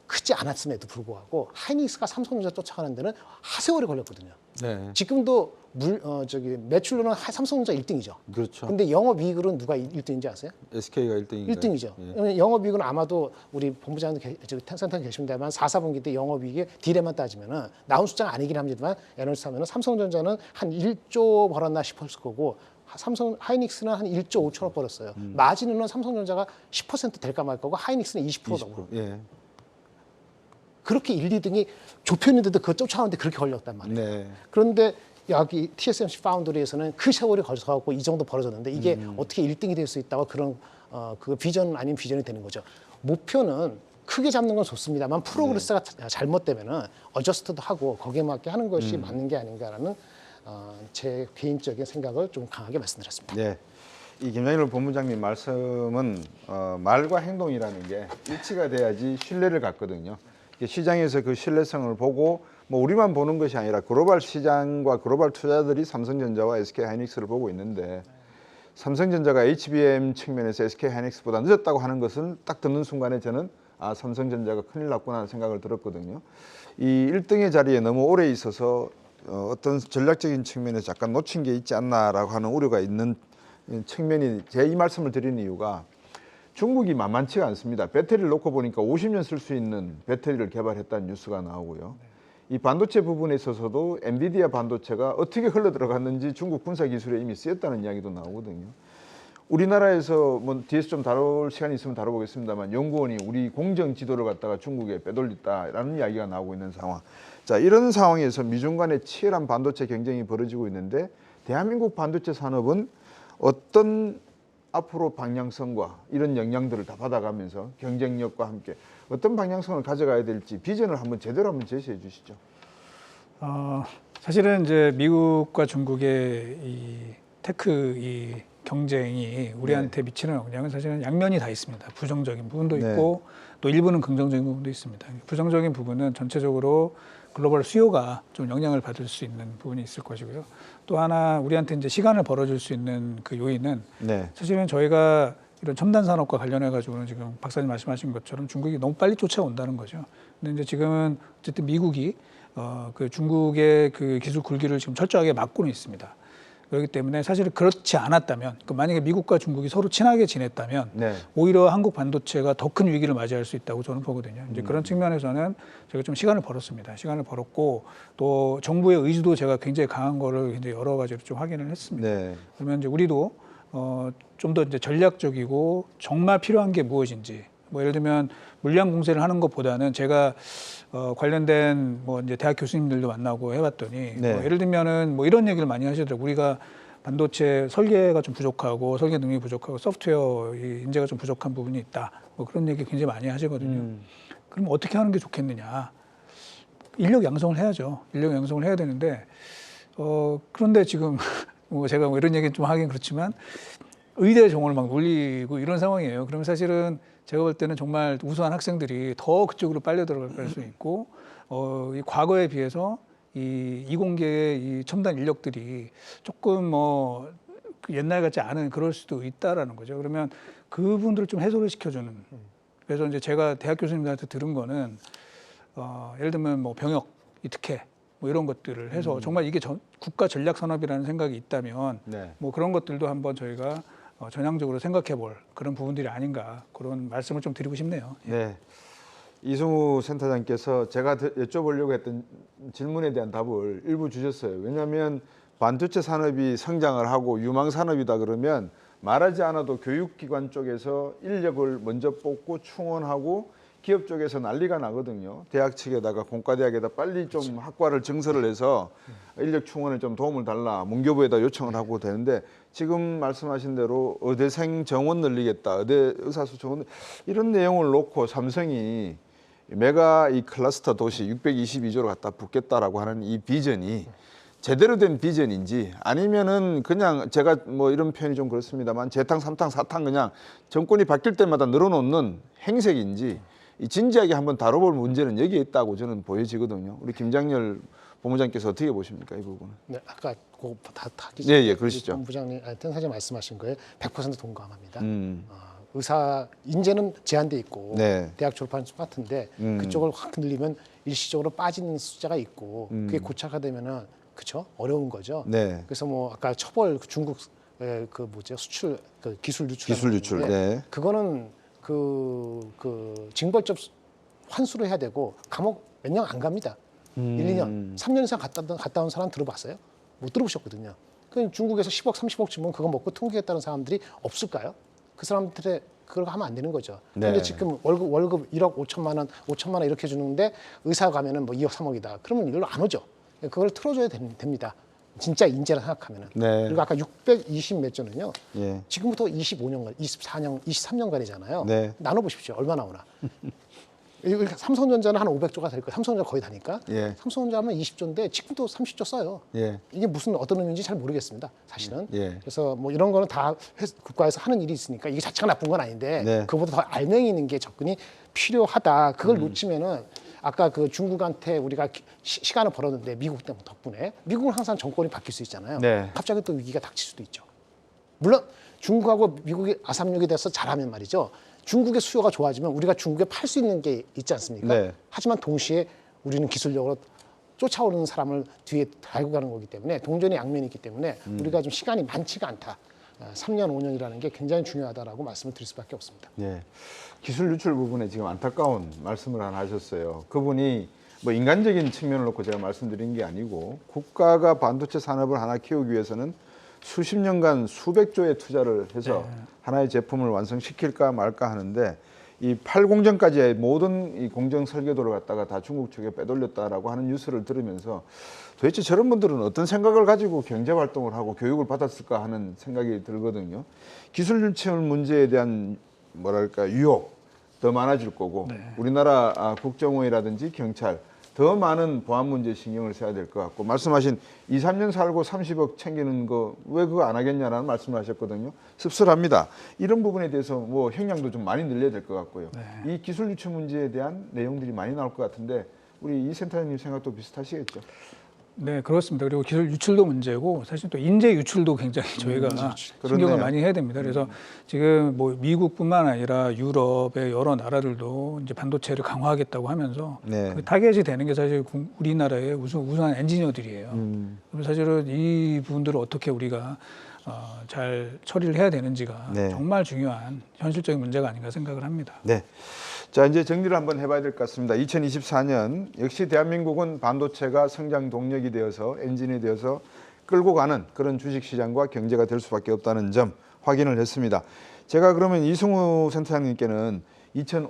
크지 않았음에도 불구하고 하이닉스가 삼성전자 쫓아가는 데는 하세월이 걸렸거든요. 네. 지금도 매출로는 삼성전자 1등이죠. 그렇죠. 근데 영업이익으로는 누가 1등인지 아세요? SK가 1등인가요? 1등이죠. 예. 영업이익은 아마도 우리 본부장도 텐센터에 계신다면 4, 4분기 때 영업이익이 딜에만 따지면은 나온 숫자는 아니긴 합니다만 애널리스트 하면은 삼성전자는 한 1조 벌었나 싶었을 거고 하이닉스는 한 1조 5천억 벌었어요. 마진은 삼성전자가 10% 될까 말 거고 하이닉스는 20% 넘어. 예. 그렇게 1, 2등이 좁혀 있는데도 그거 쫓아오는데 그렇게 걸렸단 말이에요. 네. 그런데 여기 TSMC 파운드리에서는 그 세월이 걸쳐갖고 이 정도 벌어졌는데 이게 어떻게 1등이 될 수 있다고 그런 그 비전 아닌 비전이 되는 거죠. 목표는 크게 잡는 건 좋습니다만 프로그레스가 잘못되면은 어저스트도 하고 거기에 맞게 하는 것이 맞는 게 아닌가라는 제 개인적인 생각을 좀 강하게 말씀드렸습니다. 네. 이 김장일 본부장님 말씀은 말과 행동이라는 게 일치가 돼야지 신뢰를 갖거든요. 시장에서 그 신뢰성을 보고 뭐 우리만 보는 것이 아니라 글로벌 시장과 글로벌 투자들이 삼성전자와 SK하이닉스를 보고 있는데 삼성전자가 HBM 측면에서 SK하이닉스보다 늦었다고 하는 것은 딱 듣는 순간에 저는 삼성전자가 큰일 났구나 하는 생각을 들었거든요. 이 1등의 자리에 너무 오래 있어서 어떤 전략적인 측면에서 약간 놓친 게 있지 않나라고 하는 우려가 있는 측면이 제 이 말씀을 드리는 이유가 중국이 만만치가 않습니다. 배터리를 놓고 보니까 50년 쓸 수 있는 배터리를 개발했다는 뉴스가 나오고요. 이 반도체 부분에 있어서도 엔비디아 반도체가 어떻게 흘러 들어갔는지 중국 군사 기술에 이미 쓰였다는 이야기도 나오거든요. 우리나라에서 뭐 뒤에서 좀 다룰 시간이 있으면 다뤄보겠습니다만 연구원이 우리 공정 지도를 갖다가 중국에 빼돌렸다라는 이야기가 나오고 있는 상황. 자, 이런 상황에서 미중 간의 치열한 반도체 경쟁이 벌어지고 있는데 대한민국 반도체 산업은 어떤 앞으로 방향성과 이런 역량들을 다 받아가면서 경쟁력과 함께 어떤 방향성을 가져가야 될지 비전을 제대로 한번 제시해 주시죠. 사실은 이제 미국과 중국의 이 테크 이 경쟁이 우리한테 미치는 영향은 사실은 양면이 다 있습니다. 부정적인 부분도 있고 또 일부는 긍정적인 부분도 있습니다. 부정적인 부분은 전체적으로 글로벌 수요가 좀 영향을 받을 수 있는 부분이 있을 것이고요. 또 하나 우리한테 이제 시간을 벌어줄 수 있는 그 요인은 사실은 저희가 이런 첨단 산업과 관련해 가지고는 지금 박사님 말씀하신 것처럼 중국이 너무 빨리 쫓아온다는 거죠. 근데 이제 지금은 어쨌든 미국이 그 중국의 그 기술 굴기를 지금 철저하게 막고는 있습니다. 그렇기 때문에 사실 그렇지 않았다면, 만약에 미국과 중국이 서로 친하게 지냈다면 오히려 한국 반도체가 더 큰 위기를 맞이할 수 있다고 저는 보거든요. 이제 그런 측면에서는 제가 좀 시간을 벌었습니다. 시간을 벌었고 또 정부의 의지도 제가 굉장히 강한 거를 굉장히 여러 가지로 좀 확인을 했습니다. 그러면 이제 우리도 좀 더 이제 전략적이고 정말 필요한 게 무엇인지, 뭐 예를 들면 물량 공세를 하는 것보다는 제가 관련된 뭐 이제 대학 교수님들도 만나고 해봤더니 뭐 예를 들면은 뭐 이런 얘기를 많이 하시더라고요. 우리가 반도체 설계가 좀 부족하고 설계 능력이 부족하고 소프트웨어 인재가 좀 부족한 부분이 있다. 뭐 그런 얘기 굉장히 많이 하시거든요. 그럼 어떻게 하는 게 좋겠느냐? 인력 양성을 해야죠. 인력 양성을 해야 되는데 그런데 지금 뭐 제가 뭐 이런 얘기 좀 하긴 그렇지만 의대 정원을 막 놀리고 이런 상황이에요. 그러면 사실은 제가 볼 때는 정말 우수한 학생들이 더 그쪽으로 빨려 들어갈 수 있고 이 과거에 비해서 이 이공계의 이 첨단 인력들이 조금 뭐 옛날 같지 않은 그럴 수도 있다라는 거죠. 그러면 그분들을 좀 해소를 시켜주는. 그래서 이제 제가 대학 교수님들한테 들은 거는 예를 들면 뭐 병역 이 특혜 뭐 이런 것들을 해서 정말 이게 국가 전략 산업이라는 생각이 있다면 네. 뭐 그런 것들도 한번 저희가 전향적으로 생각해볼 그런 부분들이 아닌가 그런 말씀을 좀 드리고 싶네요. 네. 이승우 센터장께서 제가 여쭤보려고 했던 질문에 대한 답을 일부 주셨어요. 왜냐하면 반도체 산업이 성장을 하고 유망 산업이다 그러면 말하지 않아도 교육기관 쪽에서 인력을 먼저 뽑고 충원하고 기업 쪽에서 난리가 나거든요. 대학 측에다가 공과대학에다 빨리 좀 학과를 증설을 해서 인력 충원에 좀 도움을 달라 문교부에다 요청을 하고 되는데 지금 말씀하신 대로 의대생 정원 늘리겠다, 의대 의사수 정원 이런 내용을 놓고 삼성이 메가 이 클러스터 도시 622조를 갖다 붙겠다라고 하는 이 비전이 제대로 된 비전인지 아니면은 그냥 제가 뭐 이런 표현이 좀 그렇습니다만 재탕, 삼탕, 사탕 그냥 정권이 바뀔 때마다 늘어놓는 행색인지 이 진지하게 한번 다뤄볼 문제는 여기에 있다고 저는 보여지거든요. 우리 김장렬 본부장께서 어떻게 보십니까 이 부분은? 네, 아까 그거 다 예, 그러시죠. 본부장님, 텐사장 말씀하신 거에 100% 동감합니다. 의사 인재는 제한돼 있고 네. 대학 졸업한 같은데 그쪽을 확 늘리면 일시적으로 빠지는 숫자가 있고 그게 고착화되면은 그렇죠 어려운 거죠. 네. 그래서 뭐 아까 처벌 중국 그 뭐죠 수출 그 기술 유출 기술 유출. 네. 그거는 그 징벌적 환수를 해야 되고 감옥 몇 년 안 갑니다. 1, 2년, 3년 이상 갔다 온 사람 들어봤어요? 못 들어보셨거든요. 그 중국에서 10억, 30억 주면 그거 먹고 통기했다는 사람들이 없을까요? 그 사람들의 그걸 하면 안 되는 거죠. 근데 네. 지금 월급 1억 5천만 원 이렇게 주는데 의사 가면은 뭐 2억, 3억이다. 그러면 이걸로 안 오죠. 그걸 틀어줘야 됩니다. 진짜 인재라 생각하면은. 네. 그리고 아까 620 몇 조는요. 예. 지금부터 25년간, 24년, 23년간이잖아요. 네. 나눠보십시오. 얼마 나오나. 삼성전자는 한 500조가 될 거예요. 삼성전자 거의 다니까. 예. 삼성전자 하면 20조인데 지금도 30조 써요. 예. 이게 무슨 어떤 의미인지 잘 모르겠습니다. 사실은. 예. 그래서 뭐 이런 거는 다 국가에서 하는 일이 있으니까 이게 자체가 나쁜 건 아닌데 네. 그보다 더 알맹이 있는 게 접근이 필요하다. 그걸 놓치면은 아까 그 중국한테 우리가 시간을 벌었는데 미국 덕분에 미국은 항상 정권이 바뀔 수 있잖아요. 네. 갑자기 또 위기가 닥칠 수도 있죠. 물론 중국하고 미국이 아삼육이 돼서 잘하면 말이죠. 중국의 수요가 좋아지면 우리가 중국에 팔 수 있는 게 있지 않습니까? 네. 하지만 동시에 우리는 기술력으로 쫓아오는 사람을 뒤에 달고 가는 거기 때문에 동전의 양면이 있기 때문에 우리가 좀 시간이 많지가 않다. 3년, 5년이라는 게 굉장히 중요하다라고 말씀을 드릴 수밖에 없습니다. 예. 기술 유출 부분에 지금 안타까운 말씀을 하나 하셨어요. 그분이 뭐 인간적인 측면을 놓고 제가 말씀드린 게 아니고 국가가 반도체 산업을 하나 키우기 위해서는 수십 년간 수백 조의 투자를 해서 하나의 제품을 완성시킬까 말까 하는데 이 8공정까지의 모든 이 공정 설계도를 갖다가 다 중국 측에 빼돌렸다라고 하는 뉴스를 들으면서 도대체 저런 분들은 어떤 생각을 가지고 경제 활동을 하고 교육을 받았을까 하는 생각이 들거든요. 기술 유출 문제에 대한 뭐랄까 유혹 더 많아질 거고 우리나라 국정원이라든지 경찰 더 많은 보안 문제 신경을 써야 될 것 같고 말씀하신 2, 3년 살고 30억 챙기는 거 왜 그거 안 하겠냐라는 말씀을 하셨거든요. 씁쓸합니다. 이런 부분에 대해서 뭐 형량도 좀 많이 늘려야 될 것 같고요. 이 기술 유출 문제에 대한 내용들이 많이 나올 것 같은데 우리 이 센터장님 생각도 비슷하시겠죠? 네, 그렇습니다. 그리고 기술 유출도 문제고 사실 또 인재 유출도 굉장히 저희가 신경을 그렇네요. 많이 해야 됩니다. 그래서 지금 뭐 미국뿐만 아니라 유럽의 여러 나라들도 이제 반도체를 강화하겠다고 하면서 네. 그 타겟이 되는 게 사실 우리나라의 우수한 엔지니어들이에요. 그래서 사실은 이 부분들을 어떻게 우리가 잘 처리를 해야 되는지가 네. 정말 중요한 현실적인 문제가 아닌가 생각을 합니다. 네. 자, 이제 정리를 한번 해봐야 될 것 같습니다. 2024년 역시 대한민국은 반도체가 성장 동력이 되어서 엔진이 되어서 끌고 가는 그런 주식시장과 경제가 될 수밖에 없다는 점 확인을 했습니다. 제가 그러면 이승우 센터장님께는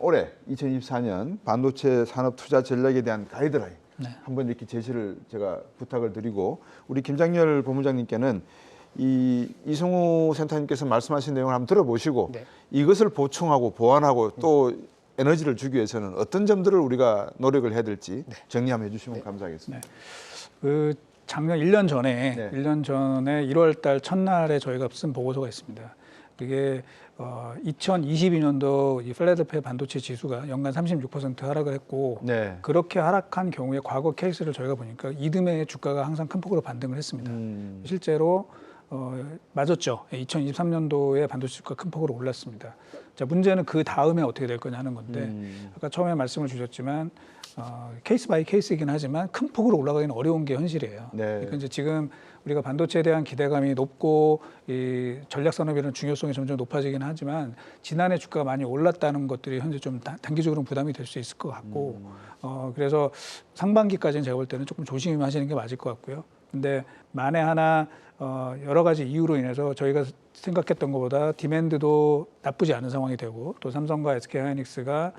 올해 2024년 반도체 산업 투자 전략에 대한 가이드라인 한번 이렇게 제시를 제가 부탁을 드리고 우리 김장렬 본부장님께는 이승우 센터님께서 말씀하신 내용을 한번 들어보시고 이것을 보충하고 보완하고 또 에너지를 주기 위해서는 어떤 점들을 우리가 노력을 해야 될지 정리 한번 해주시면 감사하겠습니다. 그 작년 1년 전에 1월 달 첫날에 저희가 쓴 보고서가 있습니다. 그게 2022년도 이 필라델피아 반도체 지수가 연간 36% 하락을 했고 그렇게 하락한 경우에 과거 케이스를 저희가 보니까 이듬해 주가가 항상 큰 폭으로 반등을 했습니다. 실제로 맞았죠. 2023년도에 반도체 주가 큰 폭으로 올랐습니다. 자, 문제는 그 다음에 어떻게 될 거냐 하는 건데 아까 처음에 말씀을 주셨지만 케이스 바이 케이스이긴 하지만 큰 폭으로 올라가기는 어려운 게 현실이에요. 네. 그러니까 이제 지금 우리가 반도체에 대한 기대감이 높고 이 전략 산업이라는 중요성이 점점 높아지긴 하지만 지난해 주가가 많이 올랐다는 것들이 현재 좀 단기적으로 부담이 될 수 있을 것 같고 그래서 상반기까지는 제가 볼 때는 조금 조심하시는 게 맞을 것 같고요. 근데 만에 하나 여러 가지 이유로 인해서 저희가 생각했던 것보다 디맨드도 나쁘지 않은 상황이 되고 또 삼성과 SK하이닉스가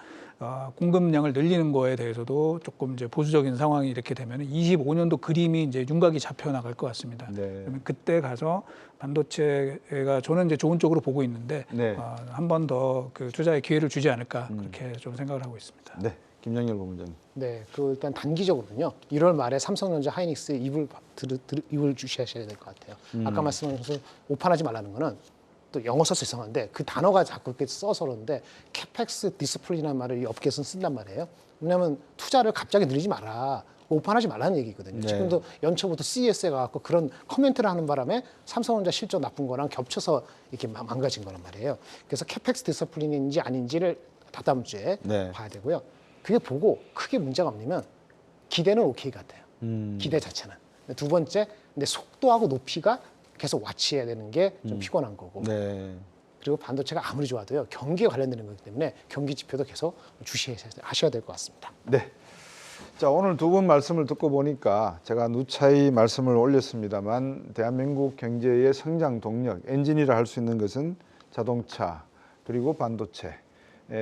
공급량을 늘리는 거에 대해서도 조금 이제 보수적인 상황이 이렇게 되면 25년도 그림이 이제 윤곽이 잡혀 나갈 것 같습니다. 네. 그러면 그때 가서 반도체가 저는 이제 좋은 쪽으로 보고 있는데 네. 한 번 더 그 투자의 기회를 주지 않을까 그렇게 좀 생각을 하고 있습니다. 네, 김영렬 고문장님. 네, 그 일단 단기적으로는요. 1월 말에 삼성전자, 하이닉스 입을 주시하셔야 될 것 같아요. 아까 말씀하셔서 오판하지 말라는 거는 또 영어 써서 이상한데 그 단어가 자꾸 이렇게 써서 그러는데 캐펙스 디스플린이라는 말을 이 업계에서는 쓴단 말이에요. 왜냐하면 투자를 갑자기 늘리지 마라. 오판하지 말라는 얘기거든요. 네. 지금도 연초부터 CES에 가갖고 그런 코멘트를 하는 바람에 삼성전자 실적 나쁜 거랑 겹쳐서 이렇게 망가진 거란 말이에요. 그래서 캐펙스 디스플린인지 아닌지를 다다음 주에 네. 봐야 되고요. 그게 보고 크게 문제가 없으면 기대는 오케이 같아요. 기대 자체는. 두 번째, 근데 속도하고 높이가 계속 와치해야 되는 게 좀 피곤한 거고. 네. 그리고 반도체가 아무리 좋아도요. 경기에 관련되는 거기 때문에 경기 지표도 계속 주시하셔야 될 것 같습니다. 네. 자, 오늘 두 분 말씀을 듣고 보니까 제가 누차히 말씀을 올렸습니다만 대한민국 경제의 성장 동력, 엔진이라 할 수 있는 것은 자동차 그리고 반도체.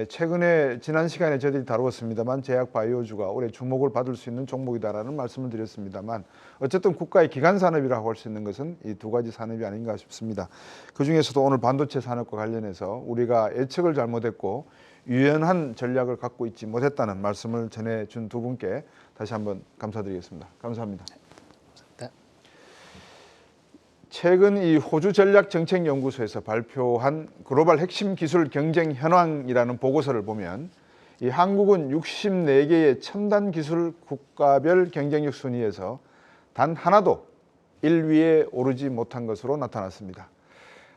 최근에 지난 시간에 저희들이 다루었습니다만 제약 바이오주가 올해 주목을 받을 수 있는 종목이다라는 말씀을 드렸습니다만 어쨌든 국가의 기간 산업이라고 할 수 있는 것은 이 두 가지 산업이 아닌가 싶습니다. 그중에서도 오늘 반도체 산업과 관련해서 우리가 예측을 잘못했고 유연한 전략을 갖고 있지 못했다는 말씀을 전해준 두 분께 다시 한번 감사드리겠습니다. 감사합니다. 네. 최근 이 호주 전략정책연구소에서 발표한 글로벌 핵심 기술 경쟁 현황이라는 보고서를 보면 이 한국은 64개의 첨단 기술 국가별 경쟁력 순위에서 단 하나도 1위에 오르지 못한 것으로 나타났습니다.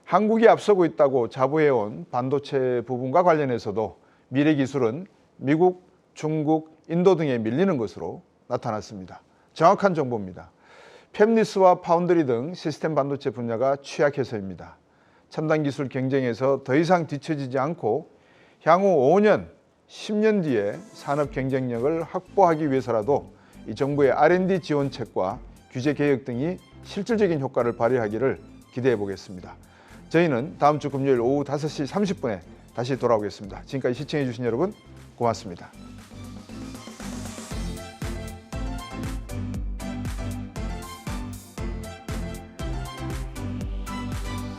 한국이 앞서고 있다고 자부해온 반도체 부분과 관련해서도 미래 기술은 미국, 중국, 인도 등에 밀리는 것으로 나타났습니다. 정확한 정보입니다. 팹리스와 파운드리 등 시스템 반도체 분야가 취약해서입니다. 첨단 기술 경쟁에서 더 이상 뒤처지지 않고 향후 5년, 10년 뒤에 산업 경쟁력을 확보하기 위해서라도 이 정부의 R&D 지원책과 규제 개혁 등이 실질적인 효과를 발휘하기를 기대해 보겠습니다. 저희는 다음 주 금요일 오후 5시 30분에 다시 돌아오겠습니다. 지금까지 시청해 주신 여러분 고맙습니다.